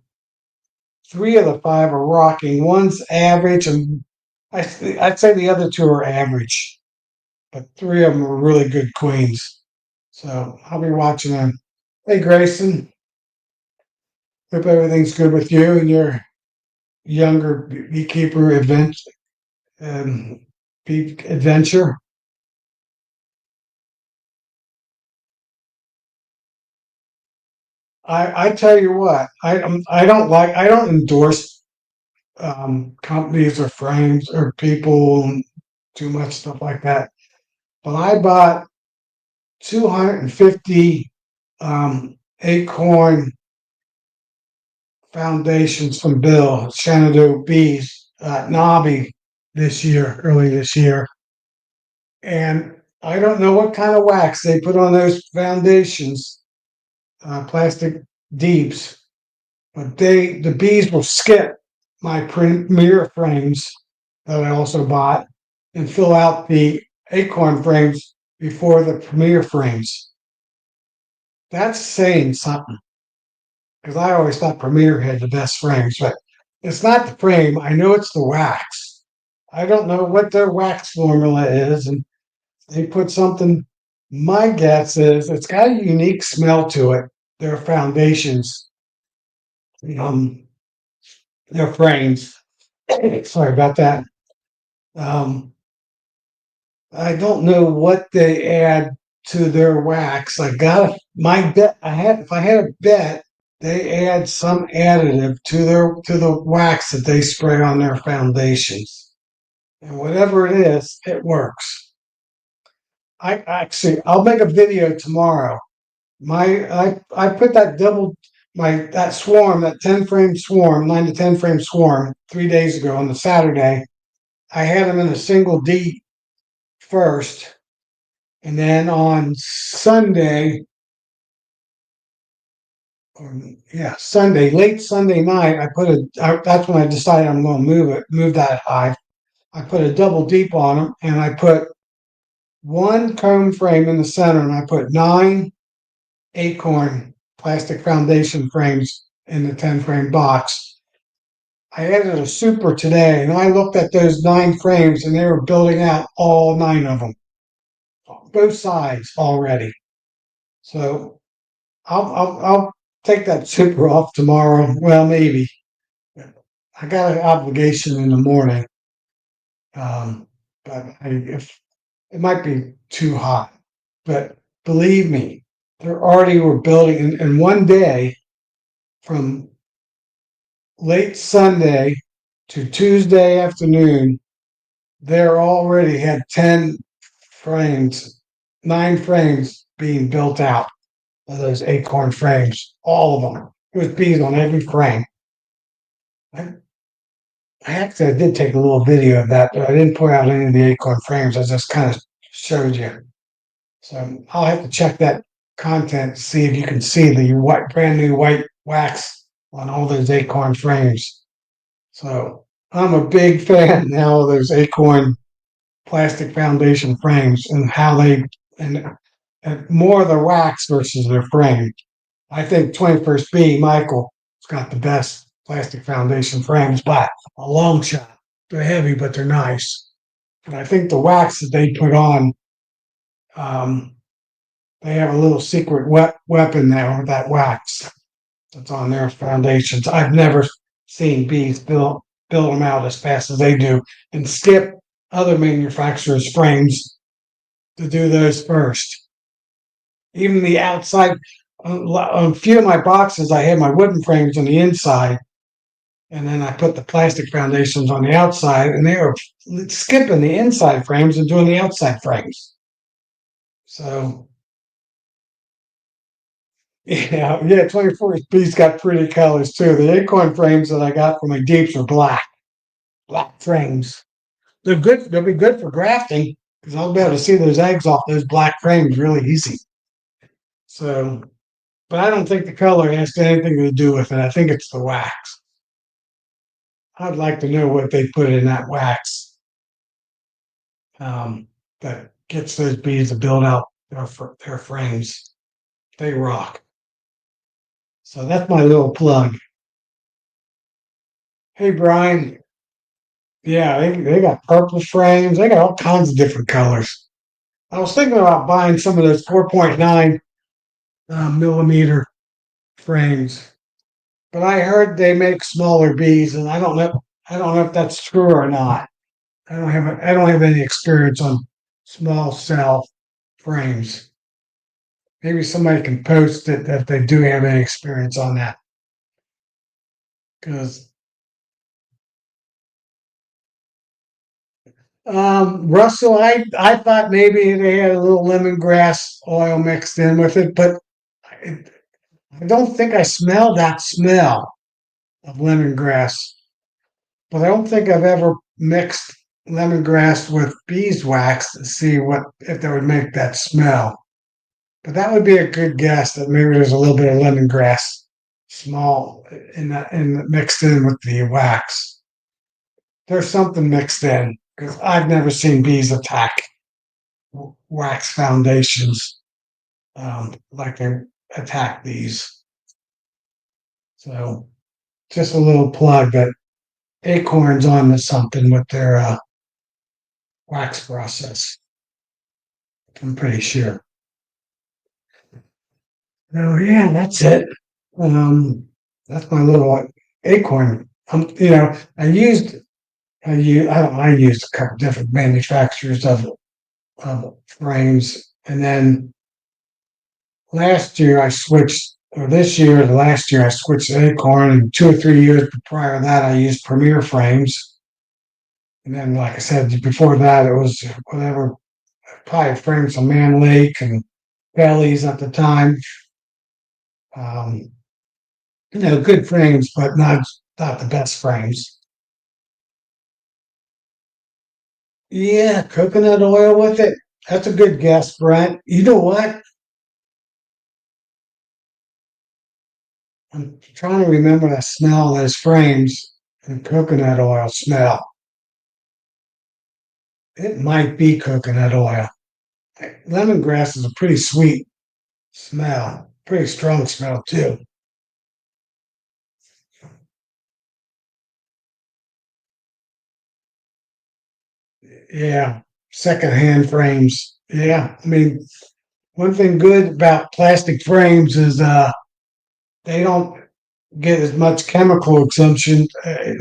three of the five are rocking. One's average, and I'd say the other two are average, but three of them are really good queens. So I'll be watching them. Hey Grayson, hope everything's good with you and your younger beekeeper um, adventure. I tell you what, I don't endorse companies or frames or people and too much stuff like that. But I bought 250 acorn foundations from Bill Shenandoah Bees at Nobby early this year. And I don't know what kind of wax they put on those foundations, plastic deeps, but the bees will skip my premier frames that I also bought and fill out the acorn frames before the premier frames. That's saying something because I always thought Premier had the best frames, but it's not the frame. I know it's the wax. I don't know what their wax formula is, and they put something. My guess is it's got a unique smell to it. Their foundations, um, their frames. Sorry about that. Um, I don't know what they add to their wax. I got my bet. If I had a bet, they add some additive to the wax that they spray on their foundations, and whatever it is, it works. I'll make a video tomorrow. I put that that swarm, that 10 frame swarm, 9 to 10 frame swarm 3 days ago on the Saturday. I had them in a single D first, and then on Sunday, late Sunday night, that's when I decided I'm going to move that hive. I put a double deep on them, and I put one comb frame in the center, and I put 9 acorn plastic foundation frames in the 10 frame box. I added a super today, and I looked at those 9 frames, and they were building out all 9 of them, both sides already. So I'll take that super off tomorrow. Well, maybe. I got an obligation in the morning, um, but if it might be too hot. But believe me, they already were building in one day from late Sunday to Tuesday afternoon. They're already had 10 frames, 9 frames being built out of those acorn frames, all of them. There was bees on every frame. I, I did take a little video of that, but I didn't point out any of the acorn frames. I just kind of showed you. So I'll have to check that content to see if you can see the brand new white wax on all those acorn frames. So I'm a big fan now of those acorn plastic foundation frames and how and, and more of the wax versus their frame. I think 21st B Michael has got the best plastic foundation frames by a long shot. They're heavy, but they're nice. And I think the wax that they put on, um, they have a little secret weapon there with that wax that's on their foundations. I've never seen bees build them out as fast as they do and skip other manufacturers' frames to do those first. Even the outside, a few of my boxes, I had my wooden frames on the inside, and then I put the plastic foundations on the outside, and they were skipping the inside frames and doing the outside frames. So, yeah, 24B's got pretty colors too. The acorn frames that I got from my deeps are black frames. They're good. They'll be good for grafting because I'll be able to see those eggs off those black frames really easy. So, but I don't think the color has anything to do with it. I think it's the wax. I'd like to know what they put in that wax that gets those bees to build out their frames. They rock. So that's my little plug. Hey, Brian. Yeah, they got purple frames. They got all kinds of different colors. I was thinking about buying some of those 4.9 millimeter frames, but I heard they make smaller bees, and I don't know. I don't know if that's true or not. I don't have any experience on small cell frames. Maybe somebody can post it if they do have any experience on that. Because Russell, I thought maybe they had a little lemongrass oil mixed in with it, but I don't think I smell that smell of lemongrass. But I don't think I've ever mixed lemongrass with beeswax to see what if that would make that smell. But that would be a good guess that maybe there's a little bit of lemongrass small in mixed in with the wax. There's something mixed in because I've never seen bees attack wax foundations like they attack these. So just a little plug that Acorn's on to something with their wax process. I'm pretty sure. Oh yeah, that's it. Um, that's my little acorn. You know, I used a couple different manufacturers of frames, and then last year I switched, or this year or last year I switched to Acorn, and 2 or 3 years prior to that I used Premier frames, and then like I said before that it was whatever probably frames from Man Lake and Bellies at the time. Um, good frames, but not the best frames. Yeah, coconut oil with it. That's a good guess, Brent. You know what? I'm trying to remember the smell of those frames and coconut oil smell. It might be coconut oil. Lemongrass is a pretty sweet smell, pretty strong smell too. Yeah, secondhand frames. Yeah, I mean, one thing good about plastic frames is they don't get as much chemical consumption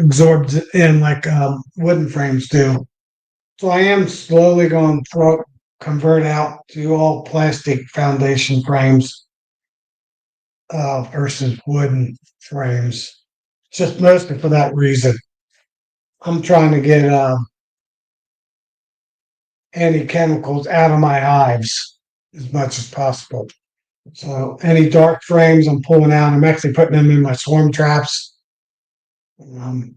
absorbed in like wooden frames do. So I am slowly going to convert out to all plastic foundation frames versus wooden frames. Just mostly for that reason. I'm trying to get any chemicals out of my hives as much as possible. So any dark frames I'm pulling out, I'm actually putting them in my swarm traps. Um,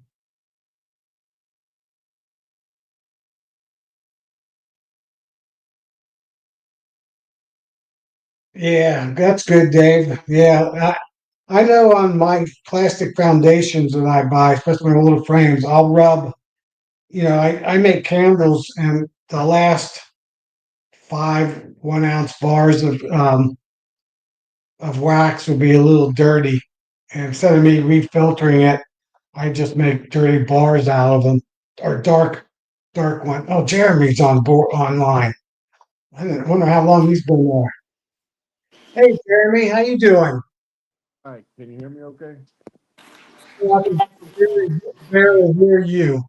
yeah, that's good, Dave. Yeah, I know on my plastic foundations that I buy, especially my little frames, I'll rub, I make candles and the last 5 1 ounce bars of wax will be a little dirty. And instead of me refiltering it, I just make dirty bars out of them or dark one. Oh, Jeremy's on board online. I didn't wonder how long he's been there. Hey, Jeremy, how you doing? Hi, can you hear me okay? Well, I can barely hear you.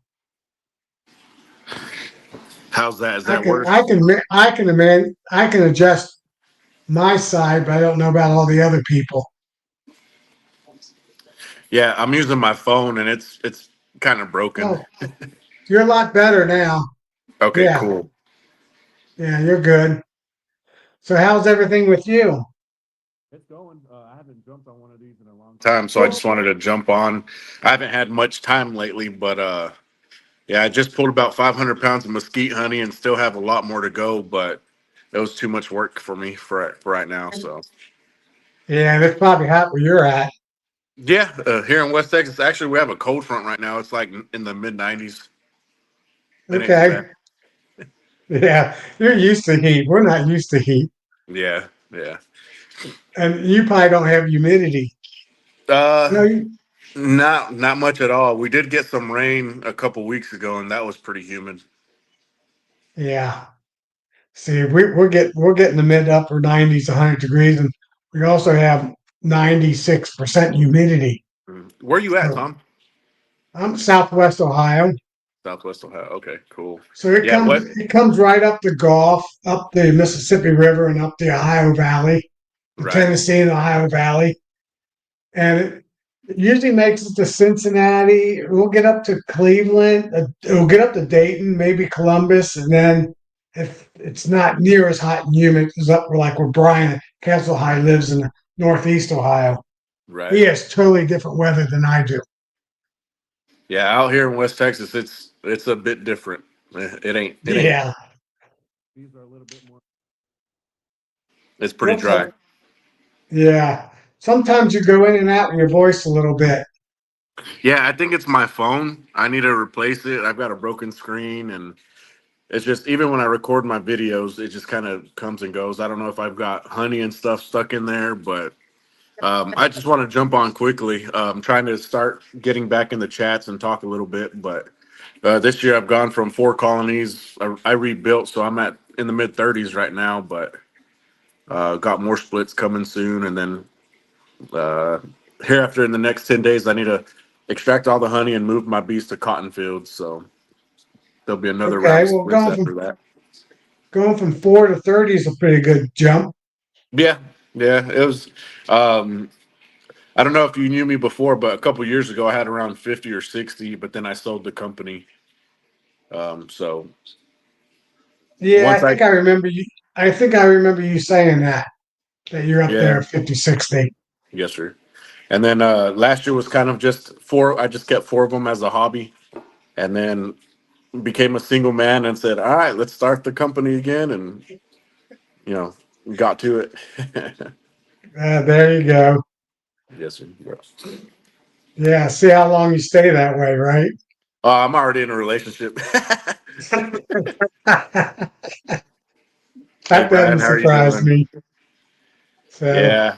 How's that? Is I that can, worse? I can, I can adjust my side, but I don't know about all the other people. Yeah, I'm using my phone and it's kind of broken. Oh, you're a lot better now. Okay, Yeah, cool. yeah, you're good. So, how's everything with you? It's going. I haven't jumped on one of these in a long time, so I just wanted to jump on. I haven't had much time lately, but yeah, I just pulled about 500 pounds of mesquite honey and still have a lot more to go, but it was too much work for me for right now. So Yeah, that's probably hot where you're at. yeah, here in West Texas, actually we have a cold front right now. It's like in the mid 90s. It ain't too Okay. bad. Yeah, you're used to heat. We're not used to heat. Yeah, yeah. And you probably don't have humidity. No, Uh, you, Not much at all. We did get some rain a couple weeks ago, and that was pretty humid. yeah. See, we're getting the mid upper 90s, 100 degrees, and we also have 96% humidity. Mm. Where you at, So Tom? I'm Southwest Ohio. Southwest Ohio. Okay, cool. So it Yeah, comes what? it comes right up the Gulf, up the Mississippi River, and up the Ohio Valley, the Right, Tennessee and Ohio Valley, and it usually makes it to Cincinnati. We'll get up to Cleveland. We'll get up to Dayton, maybe Columbus, and then if it's not near as hot and humid, it's up like where Brian Castle High lives in Northeast Ohio. He right. has totally different weather than I do. Yeah, out here in West Texas, it's a bit different. It ain't. Yeah. These are a little bit more. It's pretty Whoops. dry. Yeah. Sometimes you go in and out in your voice a little bit. Yeah, I think it's my phone. I need to replace it. I've got a broken screen, and it's just even when I record my videos, it just kind of comes and goes. I don't know if I've got honey and stuff stuck in there, but I just want to jump on quickly. Trying to start getting back in the chats and talk a little bit. But this year I've gone from 4 colonies. I rebuilt, so I'm at in the mid 30s right now. But got more splits coming soon, and then uh, hereafter in the next 10 days, I need to extract all the honey and move my bees to cotton fields. So there'll be another round Okay. of Well, splits after that. going from 4 to 30 is a pretty good jump. Yeah, yeah, it was. Um, I don't know if you knew me before, but a couple years ago I had around 50 or 60, but then I sold the company. So Yeah, once I, I think I remember you saying that you're up there yeah, at 50, 60. yes, sir. And then last year was kind of just four. I just kept four of them as a hobby, and then became a single man and said, "All right, let's start the company again," and you know, got to it. There you go. Yes, sir. Yeah, see how long you stay that way, right? I'm already in a relationship. That Hey, doesn't Brian, how are you surprise doing? me. So Yeah,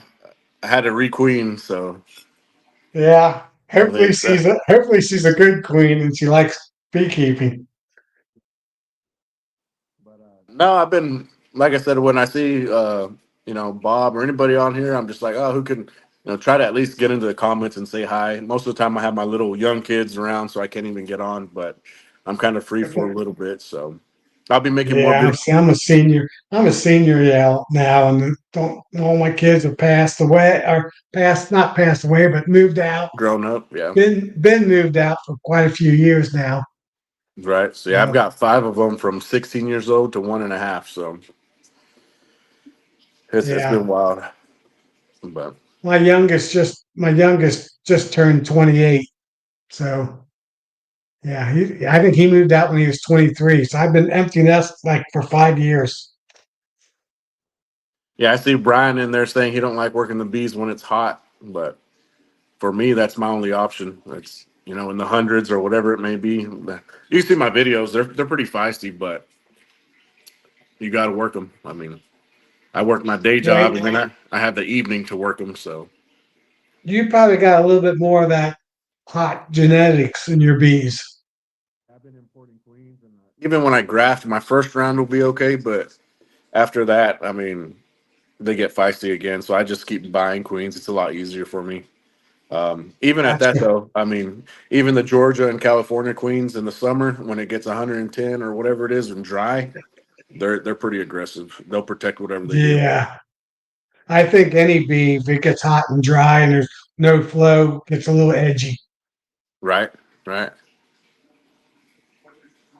I had a requeen, so yeah, everything's set. hopefully she's a good queen and she likes beekeeping. No, I've been like I said, when I see Bob or anybody on here, I'm just like, oh, who can try to at least get into the comments and say hi. Most of the time I have my little young kids around, so I can't even get on, but I'm kind of free for a little bit, so I'll be making more Yeah, videos. see, I'm a senior. I'm a senior, yeah, now, and don't all my kids have passed away, or passed, not passed away, but moved out. Grown up, yeah. Been moved out for quite a few years now. Right. So yeah, I've So got five of them from 16 years old to 1.5. So it's yeah, been wild, but my youngest just turned 28. So yeah, I think he moved out when he was 23. So I've been empty nest like for 5 years. yeah, I see Brian in there saying he don't like working the bees when it's hot, but for me, that's my only option. It's in the hundreds or whatever it may be. You see my videos; they're pretty feisty, but you got to work them. I mean, I work my day job, Right. and then I have the evening to work them. So You probably got a little bit more of that hot genetics in your bees. I've been importing queens, and even when I graft, my first round will be okay, but after that, I mean, they get feisty again. So I just keep buying queens. It's a lot easier for me. Even at that Gotcha. though, I mean, even the Georgia and California queens in the summer when it gets 110 or whatever it is and dry, they're pretty aggressive. They'll protect whatever they do. Yeah. I think any bee, if it gets hot and dry and there's no flow, gets a little edgy. Right, right.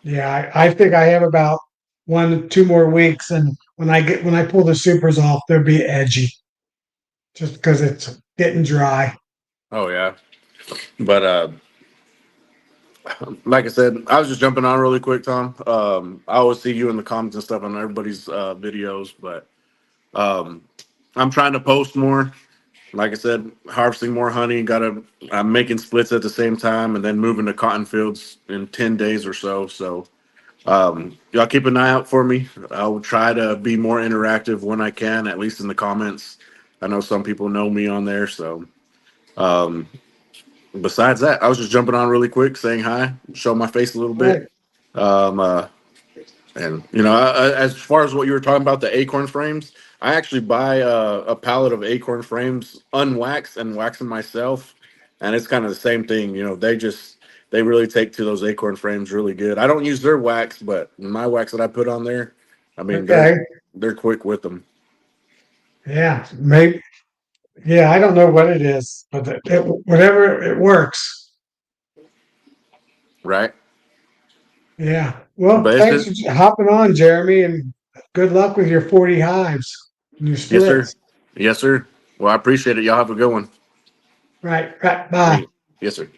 Yeah, I think I have about 1, 2 more weeks, and when I pull the supers off, they'll be edgy, just because it's getting dry. Oh yeah. But like I said, I was just jumping on really quick, Tom. I always see you in the comments and stuff on everybody's videos, but um, I'm trying to post more. Like I said, harvesting more honey. I'm making splits at the same time, and then moving to cotton fields in 10 days or so. So y'all keep an eye out for me. I will try to be more interactive when I can, at least in the comments. I know some people know me on there, so um, besides that, I was just jumping on really quick, saying hi, show my face a little bit. Right. Um, uh, and as far as what you were talking about, the acorn frames, I actually buy a pallet of acorn frames unwaxed and wax them myself, and it's kind of the same thing. They really take to those acorn frames really good. I don't use their wax, but my wax that I put on there, I mean Okay. they're quick with them, Yeah. Maybe. Yeah. I don't know what it is, but whatever it works. right? Yeah. Well, But it's thanks just for hopping on, Jeremy, and good luck with your 40 hives and your yes, sir, splits. yes, sir. Well, I appreciate it. Y'all have a good one. Right. Right. All Bye. right. Yes, sir.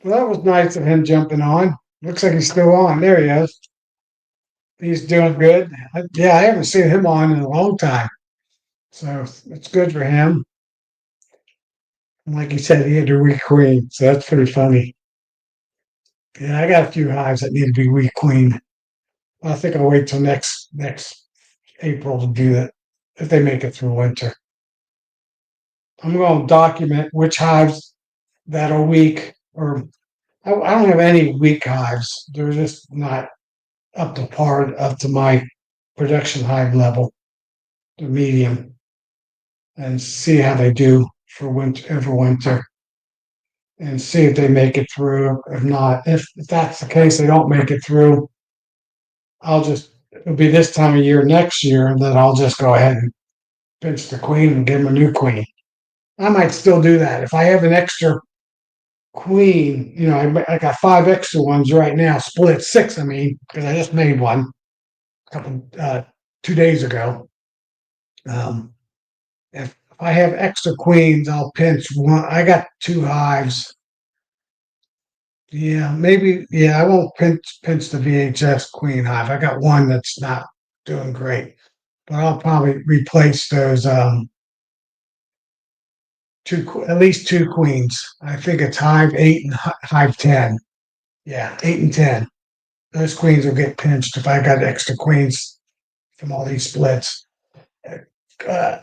Well, that was nice of him jumping on. Looks like he's still on. There he is. He's doing good. Yeah, I haven't seen him on in a long time. So it's good for him. And like you said, he had to requeen. So that's pretty funny. Yeah, I got a few hives that need to be requeened. I think I'll wait till next April to do that if they make it through winter. I'm going to document which hives that are weak, or I don't have any weak hives. They're just not up to par, up to my production hive level, the medium, and see how they do for winter, and see if they make it through. If not, if that's the case, they don't make it through. It'll be this time of year next year, and then I'll just go ahead and pinch the queen and give them a new queen. I might still do that if I have an extra queen. I got 5 extra ones right now, split six. I mean, because I just made one a couple 2 days ago. Um, if I have extra queens, I'll pinch one. I got two hives. Yeah, maybe. Yeah, I won't pinch the VHS queen hive. I got one that's not doing great, but I'll probably replace those at least two queens. I think it's hive 8 and hive 10. Yeah, 8 and 10. Those queens will get pinched if I got extra queens from all these splits. Uh,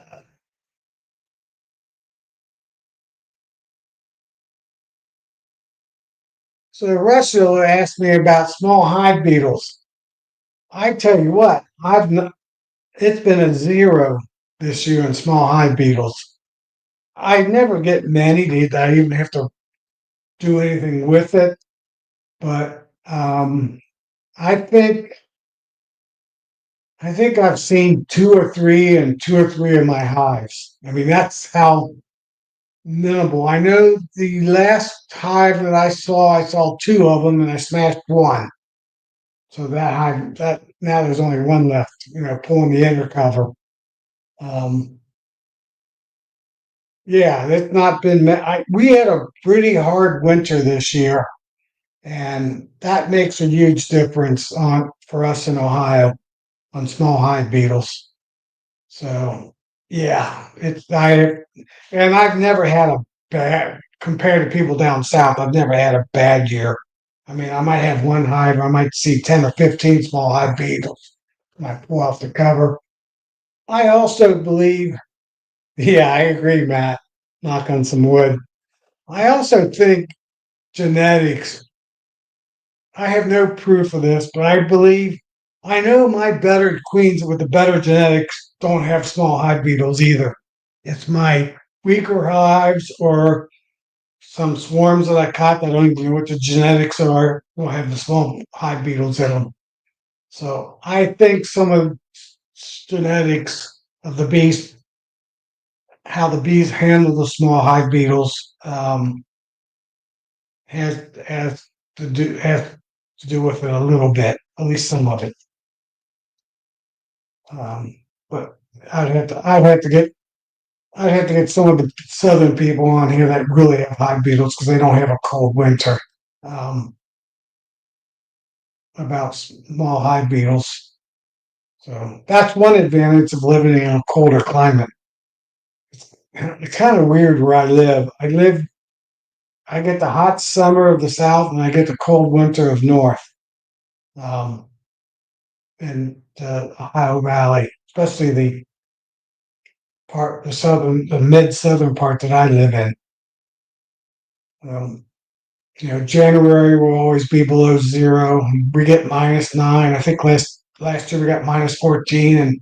So Russell asked me about small hive beetles. I tell you what, it's been a zero this year in small hive beetles. I never get many that I even have to do anything with it, but I think I think I've seen two or three of my hives. I mean, that's how minimal. I know the last hive that I saw two of them, and I smashed one. So that hive, that now there's only one left. Pulling the inner cover. Um, yeah, it's not been. We had a pretty hard winter this year, and that makes a huge difference on for us in Ohio on small hive beetles. So yeah, it's I and I've never had a bad compared to people down south. I've never had a bad year. I mean, I might have one hive, I might see 10 or 15 small hive beetles when I pull off the cover. I also believe, yeah, I agree, Matt. Knock on some wood. I also think genetics. I have no proof of this, but I know my better queens with the better genetics don't have small hive beetles either. It's my weaker hives or some swarms that I caught that I don't even know what the genetics are will have the small hive beetles in them. So I think some of the genetics of the bees, how the bees handle the small hive beetles, has to do with it a little bit, at least some of it. But I'd have to get some of the southern people on here that really have hive beetles because they don't have a cold winter. Um, about small hive beetles. So that's one advantage of living in a colder climate. It's kind of weird where I live. I get the hot summer of the south and I get the cold winter of north. Um, in the Ohio Valley, especially the mid southern part that I live in. Um, January will always be below zero. We get -9. I think last year we got -14, and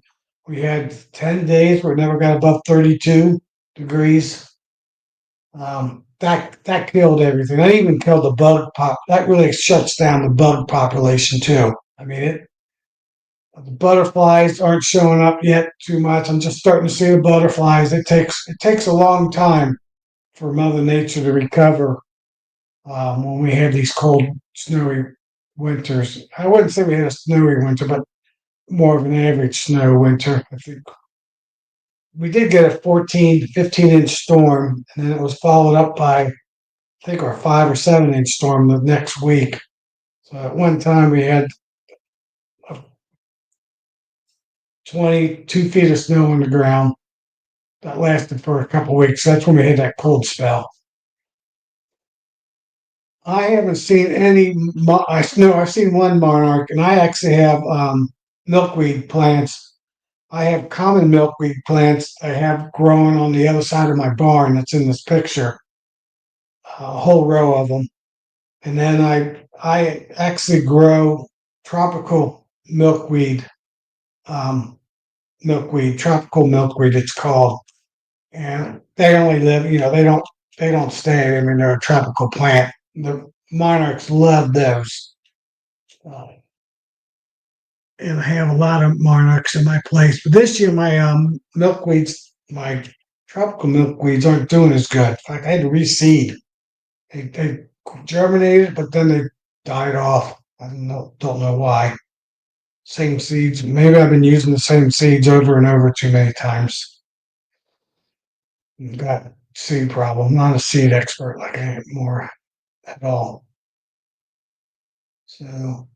we had 10 days where it never got above 32 degrees. That killed everything. That even killed the bug pop. That really shuts down the bug population too. I mean, the butterflies aren't showing up yet too much. I'm just starting to see the butterflies. It takes a long time for Mother Nature to recover when we have these cold, snowy winters. I wouldn't say we had a snowy winter, but more of an average snow winter. I think we did get a 14 to 15-inch storm, and then it was followed up by, I think, our 5 or 7-inch storm the next week. So at one time we had 22 feet of snow on the ground that lasted for a couple of weeks. That's when we had that cold spell. I haven't seen any. I've seen one monarch, and I actually have milkweed plants. I have common milkweed plants I have growing on the other side of my barn. That's in this picture, a whole row of them. And then I actually grow tropical milkweed, um, tropical milkweed. It's called, and they only live. They don't stay. I mean, they're a tropical plant. The monarchs love those. Uh, and I have a lot of monarchs in my place. But this year, my my tropical milkweeds aren't doing as good. In fact, I had to reseed. They germinated, but then they died off. I don't know why. Same seeds. Maybe I've been using the same seeds over and over too many times. Got a seed problem. Not a seed expert like I am more at all. So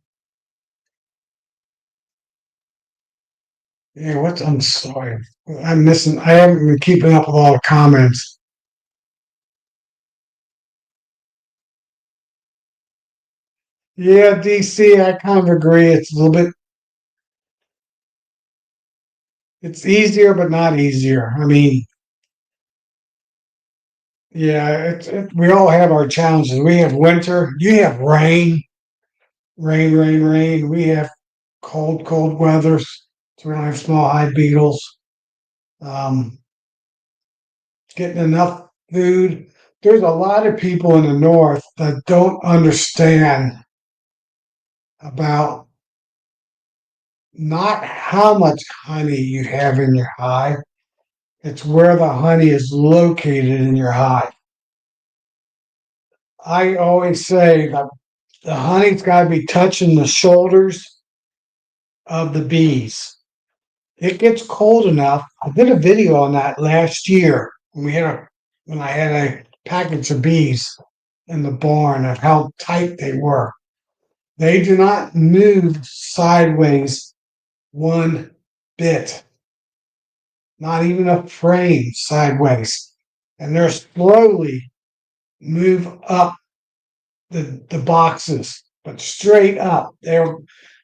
yeah, I'm sorry. I'm missing. I haven't been keeping up with all the comments. Yeah, DC, I kind of agree. It's a little bit, it's easier, but not easier. I mean, Yeah, we all have our challenges. We have winter, you have rain. We have cold weathers, so we don't have small hive beetles. Um, getting enough food. There's a lot of people in the north that don't understand about not how much honey you have in your hive. It's where the honey is located in your hive. I always say that the honey's got to be touching the shoulders of the bees. It gets cold enough. I did a video on that last year when I had a package of bees in the barn of how tight they were. They do not move sideways one bit, not even a frame sideways. And they're slowly move up the boxes, but straight up. They're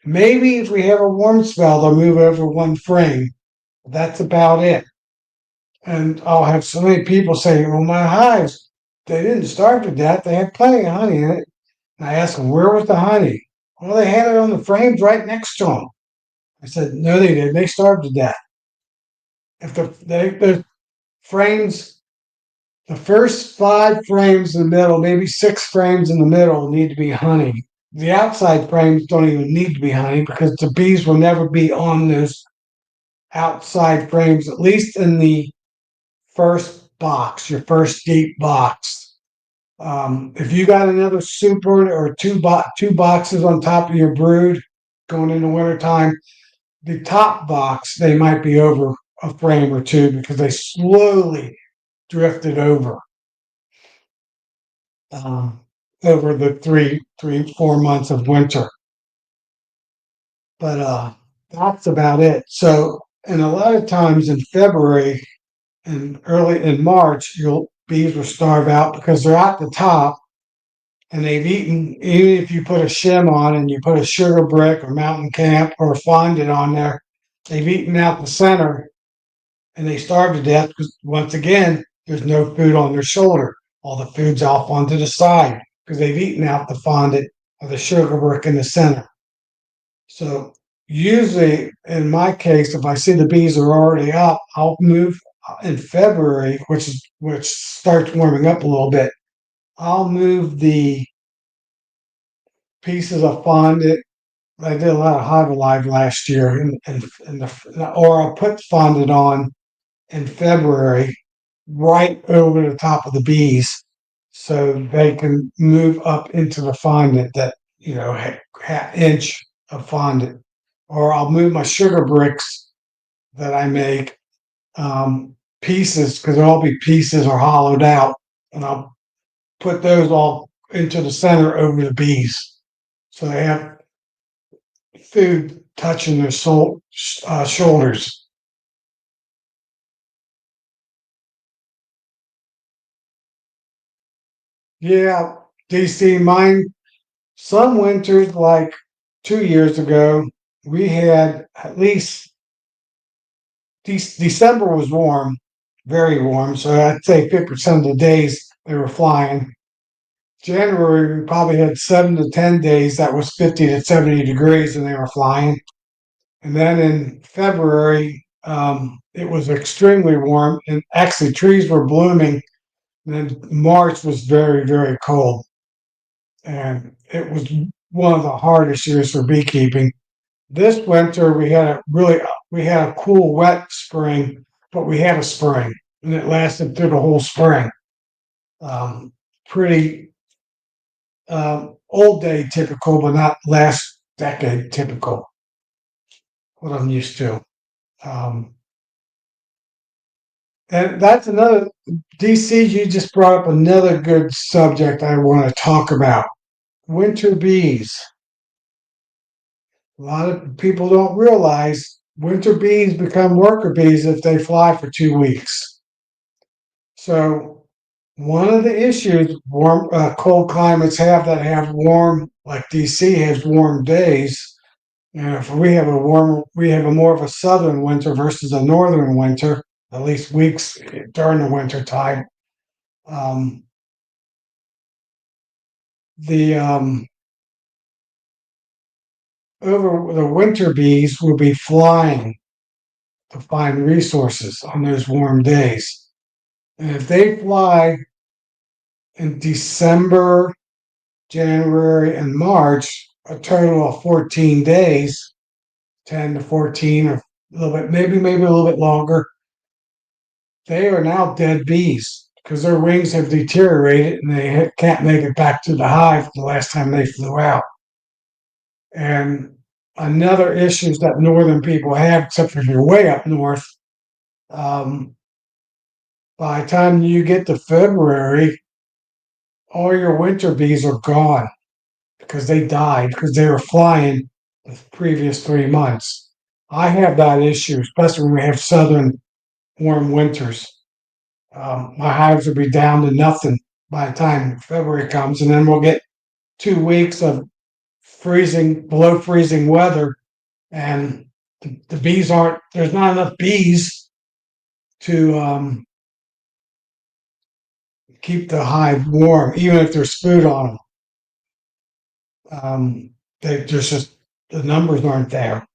maybe if we have a warm spell, they'll move over one frame. That's about it. And I'll have so many people say, well, my hives, they didn't starve to death. They had plenty of honey in it. And I asked them, where was the honey? Well, they had it on the frames right next to them. I said, no, they didn't. They starved to death. If the frames, the first 5 frames in the middle, maybe 6 frames in the middle need to be honey. The outside frames don't even need to be honey because the bees will never be on those outside frames, at least in the first box, your first deep box. If you got another super or two boxes on top of your brood going into wintertime, the top box, they might be over a frame or two because they slowly drifted um, over the 4 months of winter. But that's about it. So, and a lot of times in February and early in March, bees will starve out because they're at the top and they've eaten. Even if you put a shim on and you put a sugar brick or mountain camp or fondant on there, they've eaten out the center and they starve to death because once again, there's no food on their shoulder. All the food's off onto the side because they've eaten out the fondant or the sugar brick in the center. So usually, in my case, if I see the bees are already up, I'll move in February, which starts warming up a little bit. I'll move the pieces of fondant. I did a lot of Hive Alive last year, or I'll put fondant on in February, right over the top of the bees, so they can move up into the fondant that half inch of fondant. Or I'll move my sugar bricks that I make pieces because they'll all be pieces or hollowed out, and I'll put those all into the center over the bees, so they have food touching their shoulders. Yeah, DC, mine. Some winters, like 2 years ago, we had at least December was warm, very warm. So I'd say 50% of the days they were flying. January, we probably had 7 to 10 days that was 50 to 70 degrees and they were flying. And then in February, it was extremely warm and actually trees were blooming. And then March was very, very cold. And it was one of the hardest years for beekeeping. This winter we had a cool, wet spring, but we had a spring, and it lasted through the whole spring. Pretty old day typical, but not last decade typical. What I'm used to, um, and that's another DC. You just brought up another good subject I want to talk about: winter bees. A lot of people don't realize winter bees become worker bees if they fly for 2 weeks. So one of the issues cold climates have that have warm, like DC has warm days. And if we have a more of a southern winter versus a northern winter, at least weeks during the winter time. Um, the over the winter bees will be flying to find resources on those warm days. And if they fly in December, January, and March, a total of 14 days, 10 to 14, or a little bit, maybe a little bit longer, they are now dead bees because their wings have deteriorated and they can't make it back to the hive the last time they flew out. And another issue that northern people have, except if you're way up north, um, by the time you get to February, all your winter bees are gone because they died because they were flying the previous 3 months. I have that issue, especially when we have southern warm winters. My hives will be down to nothing by the time February comes, and then we'll get 2 weeks of freezing, below freezing weather, and the bees aren't. There's not enough bees to keep the hive warm, even if there's food on them. There's just the numbers aren't there,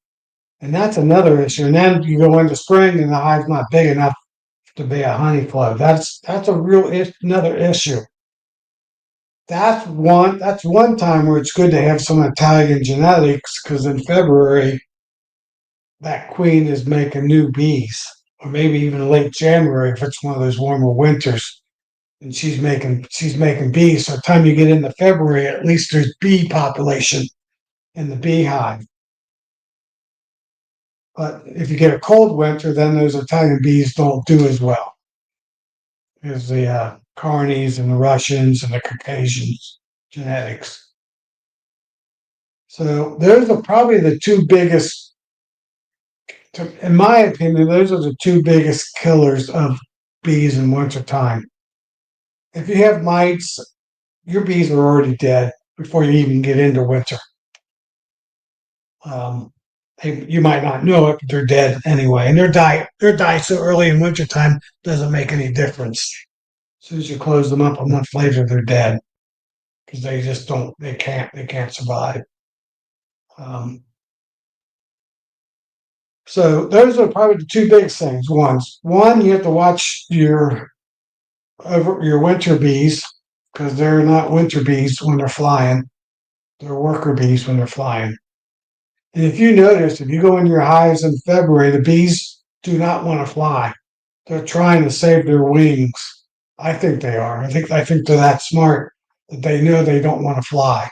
and that's another issue. And then you go into spring, and the hive's not big enough to be a honey flow. That's a real another issue. That's one time where it's good to have some Italian genetics because in February that queen is making new bees, or maybe even late January if it's one of those warmer winters, and she's making bees. So by the time you get into February, at least there's bee population in the beehive. But if you get a cold winter, then those Italian bees don't do as well as the Carnies and the Russians and the Caucasians genetics. So those are probably the two biggest, in my opinion, those are the two biggest killers of bees in wintertime. If you have mites, your bees are already dead before you even get into winter. Um, you might not know it, but they're dead anyway. And their die so early in wintertime doesn't make any difference. As soon as you close them up a month later, they're dead because they just don't. They can't survive. Um, so those are probably the two biggest things. One, you have to watch your winter bees because they're not winter bees when they're flying. They're worker bees when they're flying. And if you notice, if you go in your hives in February, the bees do not want to fly. They're trying to save their wings. I think they are. I think they're that smart that they know they don't want to fly.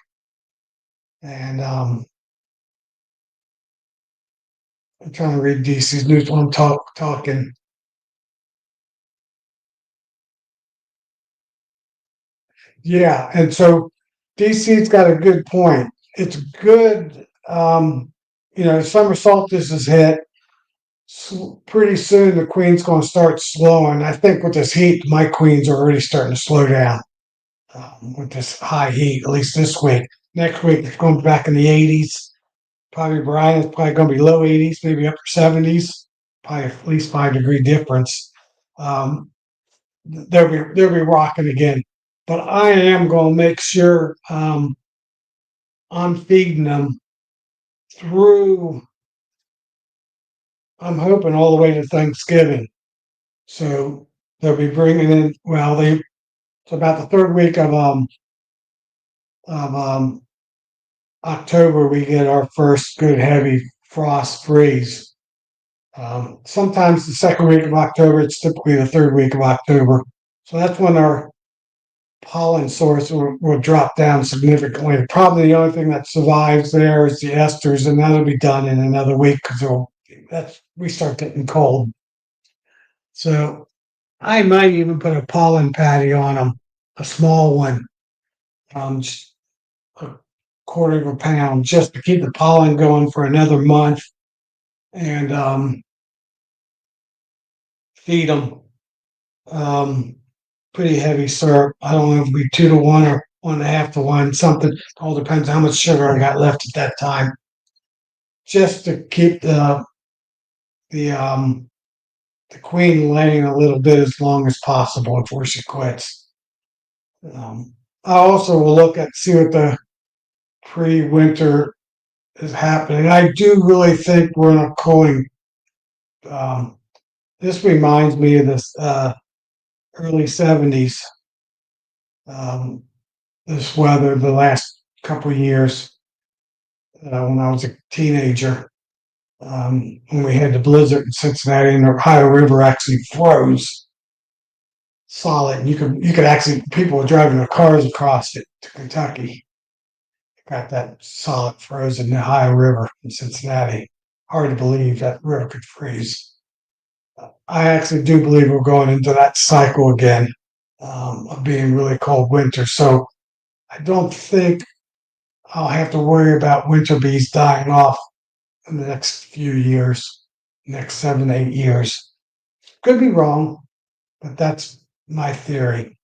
And I'm trying to read DC's news while I'm talking. Yeah, and so DC's got a good point. It's good. Summer solstice is hit. Pretty soon the queen's going to start slowing. I think with this heat, my queens are already starting to slow down with this high heat, at least this week. Next week, it's going back in the 80s. Probably Brian is probably going to be low 80s, maybe upper 70s, probably at least 5 degree difference. Um, they'll be rocking again. But I am going to make sure I'm feeding them through. I'm hoping all the way to Thanksgiving. So they'll be bringing in. Well, it's about the third week of October. We get our first good heavy frost freeze. Sometimes the second week of October. It's typically the third week of October. So that's when our pollen source will drop down significantly. Probably the only thing that survives there is the esters, and that'll be done in another week because we start getting cold. So I might even put a pollen patty on them, a small one, just a quarter of a pound, just to keep the pollen going for another month, and feed them pretty heavy syrup. I don't know if it'll be 2 to 1 or 1.5 to 1, something. All depends how much sugar I got left at that time. Just to keep the queen laying a little bit as long as possible before she quits. I also will look at see what the pre-winter is happening. I do really think we're in a cooling. Um, this reminds me of this early '70s. Um, this weather the last couple of years when I was a teenager. When we had the blizzard in Cincinnati and the Ohio River actually froze solid. You could actually people were driving their cars across it to Kentucky. Got that solid frozen Ohio River in Cincinnati. Hard to believe that river could freeze. I actually do believe we're going into that cycle again of being really cold winter. So I don't think I'll have to worry about winter bees dying off in the next few years, next 7, 8 years. Could be wrong, but that's my theory.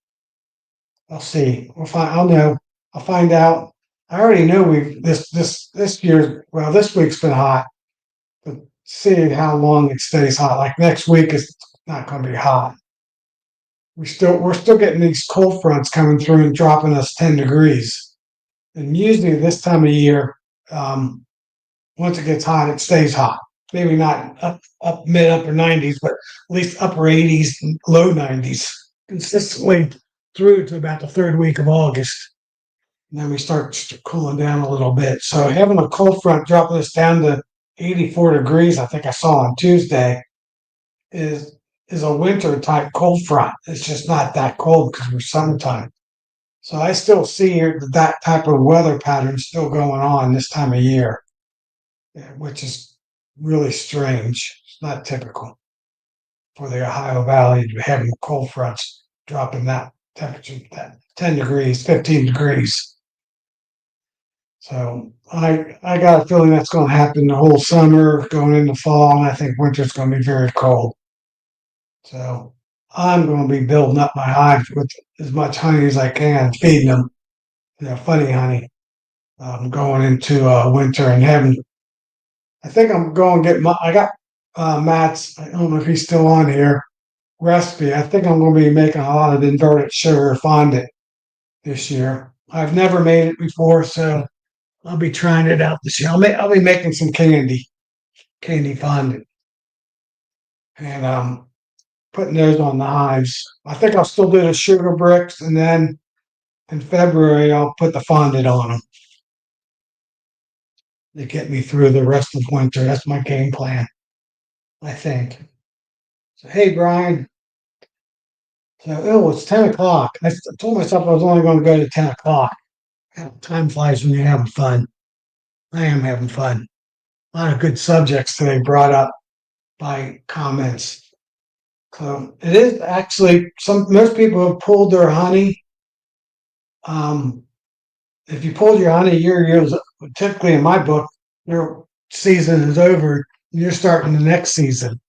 I'll see. We'll find. I'll know. I'll find out. I already know we've this year. Well, this week's been hot, but seeing how long it stays hot. Like next week is not going to be hot. We're still getting these cold fronts coming through and dropping us 10 degrees. And usually this time of year, um, once it gets hot, it stays hot. Maybe not up mid upper 90s, but at least upper 80s, low 90s, consistently through to about the third week of August. And then we start cooling down a little bit. So having a cold front dropping us down to 84 degrees, I think I saw on Tuesday, is is a winter type cold front. It's just not that cold because we're summertime. So I still see that type of weather pattern still going on this time of year, which is really strange. It's not typical for the Ohio Valley to having cold fronts dropping that temperature, that 10 degrees, 15 degrees. So I got a feeling that's going to happen the whole summer, going into fall, and I think winter's going to be very cold. So I'm going to be building up my hive with as much honey as I can, feeding them, funny honey, going into winter and having. I think I'm going to get my. I got Matt's. I don't know if he's still on here. Recipe. I think I'm going to be making a lot of inverted sugar fondant this year. I've never made it before, so I'll be trying it out this year. I'll be making some candy fondant, and putting those on the hives. I think I'll still do the sugar bricks, and then in February I'll put the fondant on them to get me through the rest of winter. That's my game plan, I think. So hey, Brian. So it's 10 o'clock. I told myself I was only going to go to 10 o'clock. Time flies when you're having fun. I am having fun. A lot of good subjects today brought up by comments. So it is actually most people have pulled their honey. Um, if you pulled your honey, you're typically in my book, your season is over. You're starting the next season.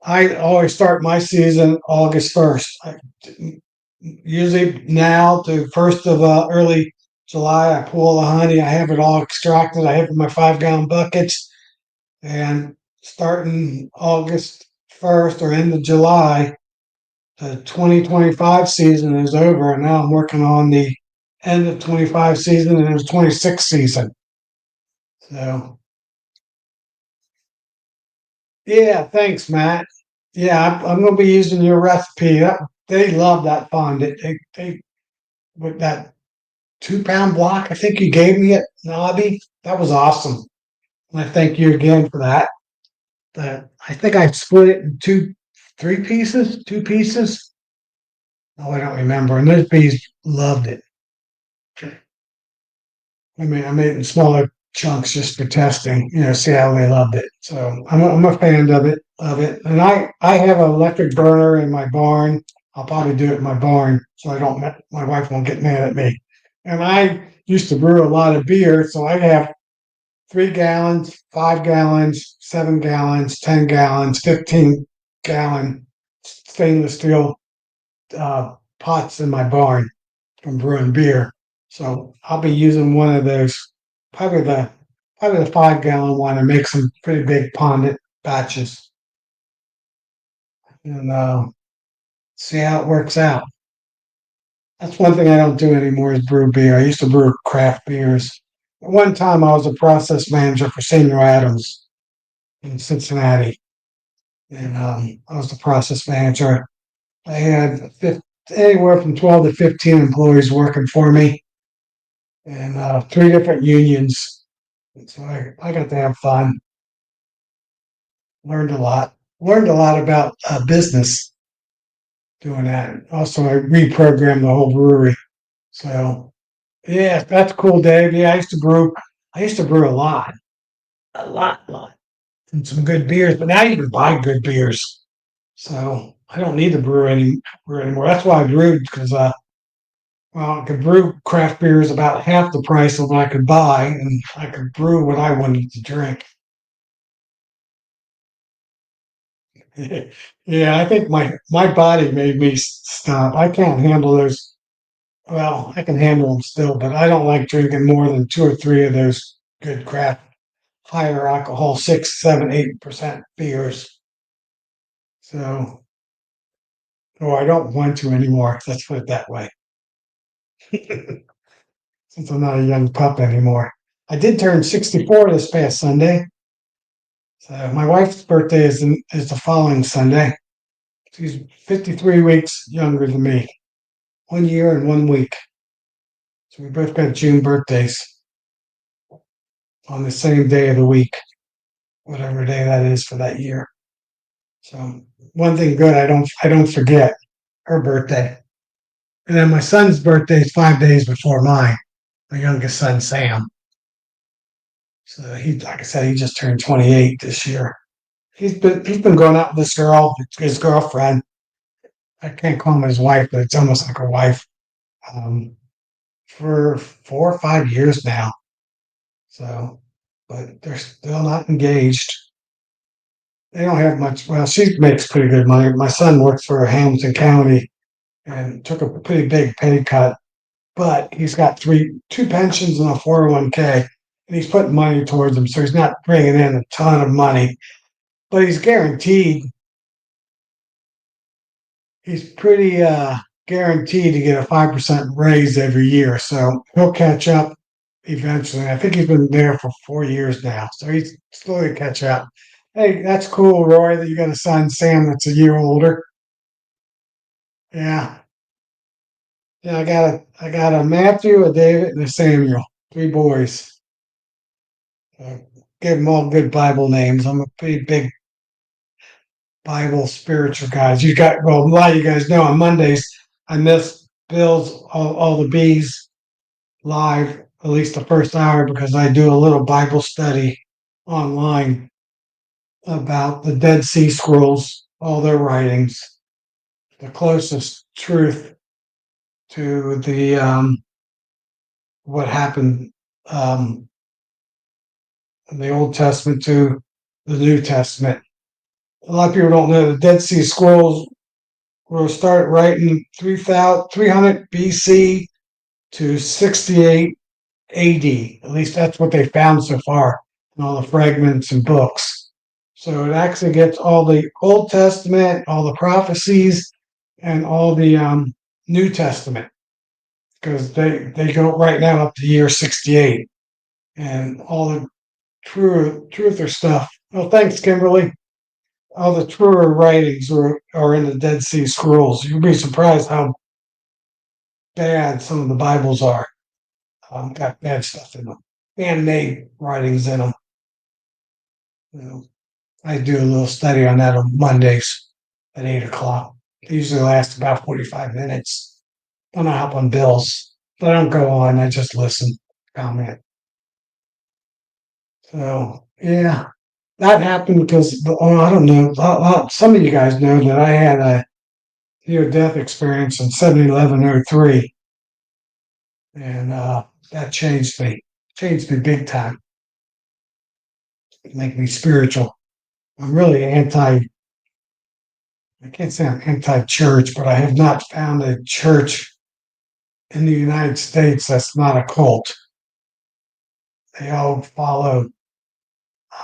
I always start my season August 1st. Usually now to 1st of early July, I pull the honey. I have it all extracted. I have it in my 5 gallon buckets. And starting August 1st or end of July, the 2025 season is over. And now I'm working on the end of 25 season and the 26 season. So, yeah, thanks, Matt. Yeah, I'm going to be using your recipe. They love that fondant. They with that 2 pound block. I think you gave me at Nobby. That was awesome. And I thank you again for that. I think I split it in three pieces, two pieces. Oh, I don't remember. And those bees loved it. I mean, I made it in smaller chunks just for testing, see how they loved it. So I'm a fan of it. And I have an electric burner in my barn. I'll probably do it in my barn so my wife won't get mad at me. And I used to brew a lot of beer, so I have 3 gallons, 5 gallons, 7 gallons, 10 gallons, 15 gallon stainless steel pots in my barn from brewing beer. So I'll be using one of those, probably the 5 gallon one, and make some pretty big ponded batches, and see how it works out. That's one thing I don't do anymore is brew beer. I used to brew craft beers. At one time, I was a process manager for Samuel Adams in Cincinnati, and I was the process manager. I had anywhere from 12 to 15 employees working for me, and three different unions. And so I got to have fun. Learned a lot. Learned a lot about business doing that. Also, I reprogrammed the whole brewery. So yeah, that's cool, Dave. Yeah, I used to brew. I used to brew a lot, and some good beers. But now you can buy good beers, so I don't need to brew anymore. That's why I brewed because well, I could brew craft beers about half the price of what I could buy, and I could brew what I wanted to drink. Yeah, I think my body made me stop. I can't handle those. Well, I can handle them still, but I don't like drinking more than two or three of those good craft higher alcohol, 6, 7, 8% beers. So, or I don't want to anymore. Let's put it that way. Since I'm not a young pup anymore. I did turn 64 this past Sunday. So my wife's birthday is the following Sunday. She's 53 weeks younger than me. 1 year and 1 week. So we both got June birthdays on the same day of the week, whatever day that is for that year. So one thing good, I don't forget her birthday. And then my son's birthday is 5 days before mine. My youngest son, Sam. So like I said, he just turned 28 this year. He's been going out with this girl, his girlfriend. I can't call him his wife, but it's almost like a wife. Um, for 4 or 5 years now. So, but they're still not engaged. They don't have much. Well, she makes pretty good money. My son works for Hamilton County and took a pretty big pay cut, but he's got two pensions and a 401k, and he's putting money towards them, so he's not bringing in a ton of money, but he's guaranteed. He's pretty guaranteed to get a 5% raise every year, so he'll catch up eventually. I think he's been there for 4 years now, so he's slowly catch up. Hey, that's cool, Roy, that you got a son, Sam, that's a year older. Yeah, yeah, I got a Matthew, a David, and a Samuel. Three boys. Uh, Give them all good Bible names. I'm a pretty big Bible spiritual guys. You got well, a lot of you guys know on Mondays I miss Bill's all the bees live at least the first hour because I do a little Bible study online about the Dead Sea Scrolls, all their writings, the closest truth to the what happened um, in the Old Testament to the New Testament. A lot of people don't know the Dead Sea Scrolls were started writing 300 BC to 68 AD. At least that's what they found so far in all the fragments and books. So it actually gets all the Old Testament, all the prophecies, and all the New Testament because they go right now up to year 68 and all the truther stuff. Well, thanks, Kimberly. All the truer writings are in the Dead Sea Scrolls. You'll be surprised how bad some of the Bibles are. Got bad stuff in them, man-made writings in them. You know, I do a little study on that on Mondays at 8 o'clock. It usually lasts about 45 minutes. Then I hop on bills, but I don't go on. I just listen, comment. So yeah, that happened because I don't know. Some of you guys know that I had a near-death experience in 7/11/03, and that changed me big time. It made me spiritual. I'm really anti. I can't say I'm anti-church, but I have not found a church in the United States that's not a cult. They all follow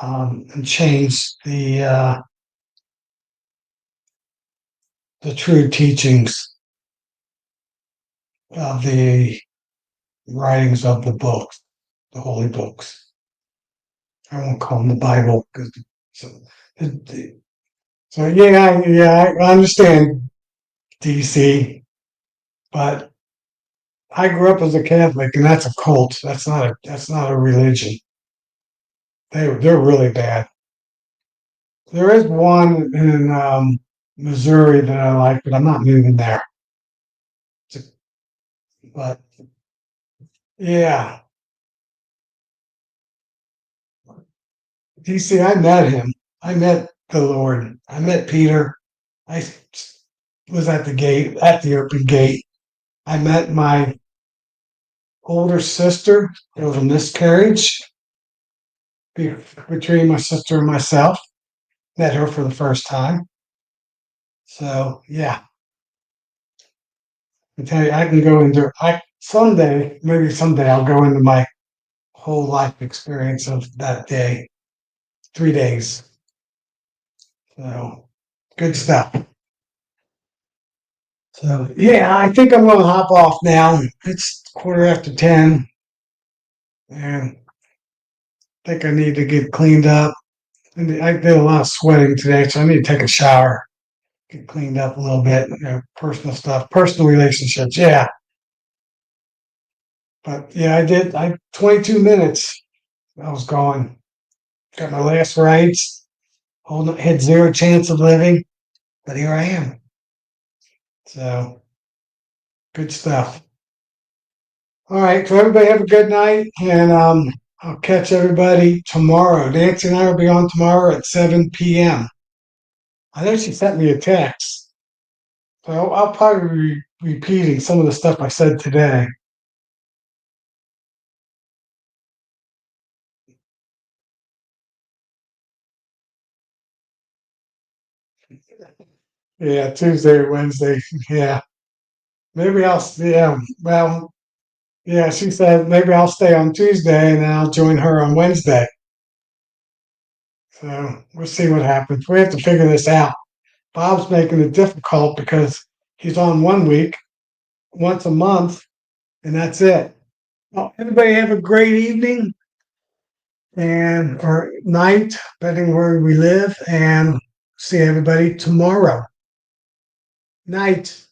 and change the true teachings. of the writings of the books, the holy books. I won't call them the Bible because so, so yeah, I understand DC, but I grew up as a Catholic, and that's a cult. That's not a religion. They're really bad. There is one in Missouri that I like, but I'm not moving there. But yeah, DC, I met him. I met the Lord. I met Peter. I was at the gate, at the open gate. I met my older sister. There was a miscarriage between my sister and myself. Met her for the first time. So yeah, I tell you, I can go into I someday, maybe someday I'll go into my whole life experience of that day. 3 days. So good stuff. So yeah, I think I'm gonna hop off now. It's 10:15, and I think I need to get cleaned up. And I did a lot of sweating today, so I need to take a shower, get cleaned up a little bit. Personal stuff, personal relationships. Yeah, but yeah, I did. 22 minutes. I was going. Got my last rites. Had zero chance of living, but here I am. So good stuff. All right, so everybody have a good night, and I'll catch everybody tomorrow. Nancy and I will be on tomorrow at 7 p.m. I know she sent me a text, so I'll probably be repeating some of the stuff I said today. Yeah, Tuesday or Wednesday. Yeah, maybe yeah, well, yeah, she said maybe I'll stay on Tuesday and then I'll join her on Wednesday. So we'll see what happens. We have to figure this out. Bob's making it difficult because he's on 1 week, once a month, and that's it. Well, everybody have a great evening and or night, depending where we live, and see everybody tomorrow. Night.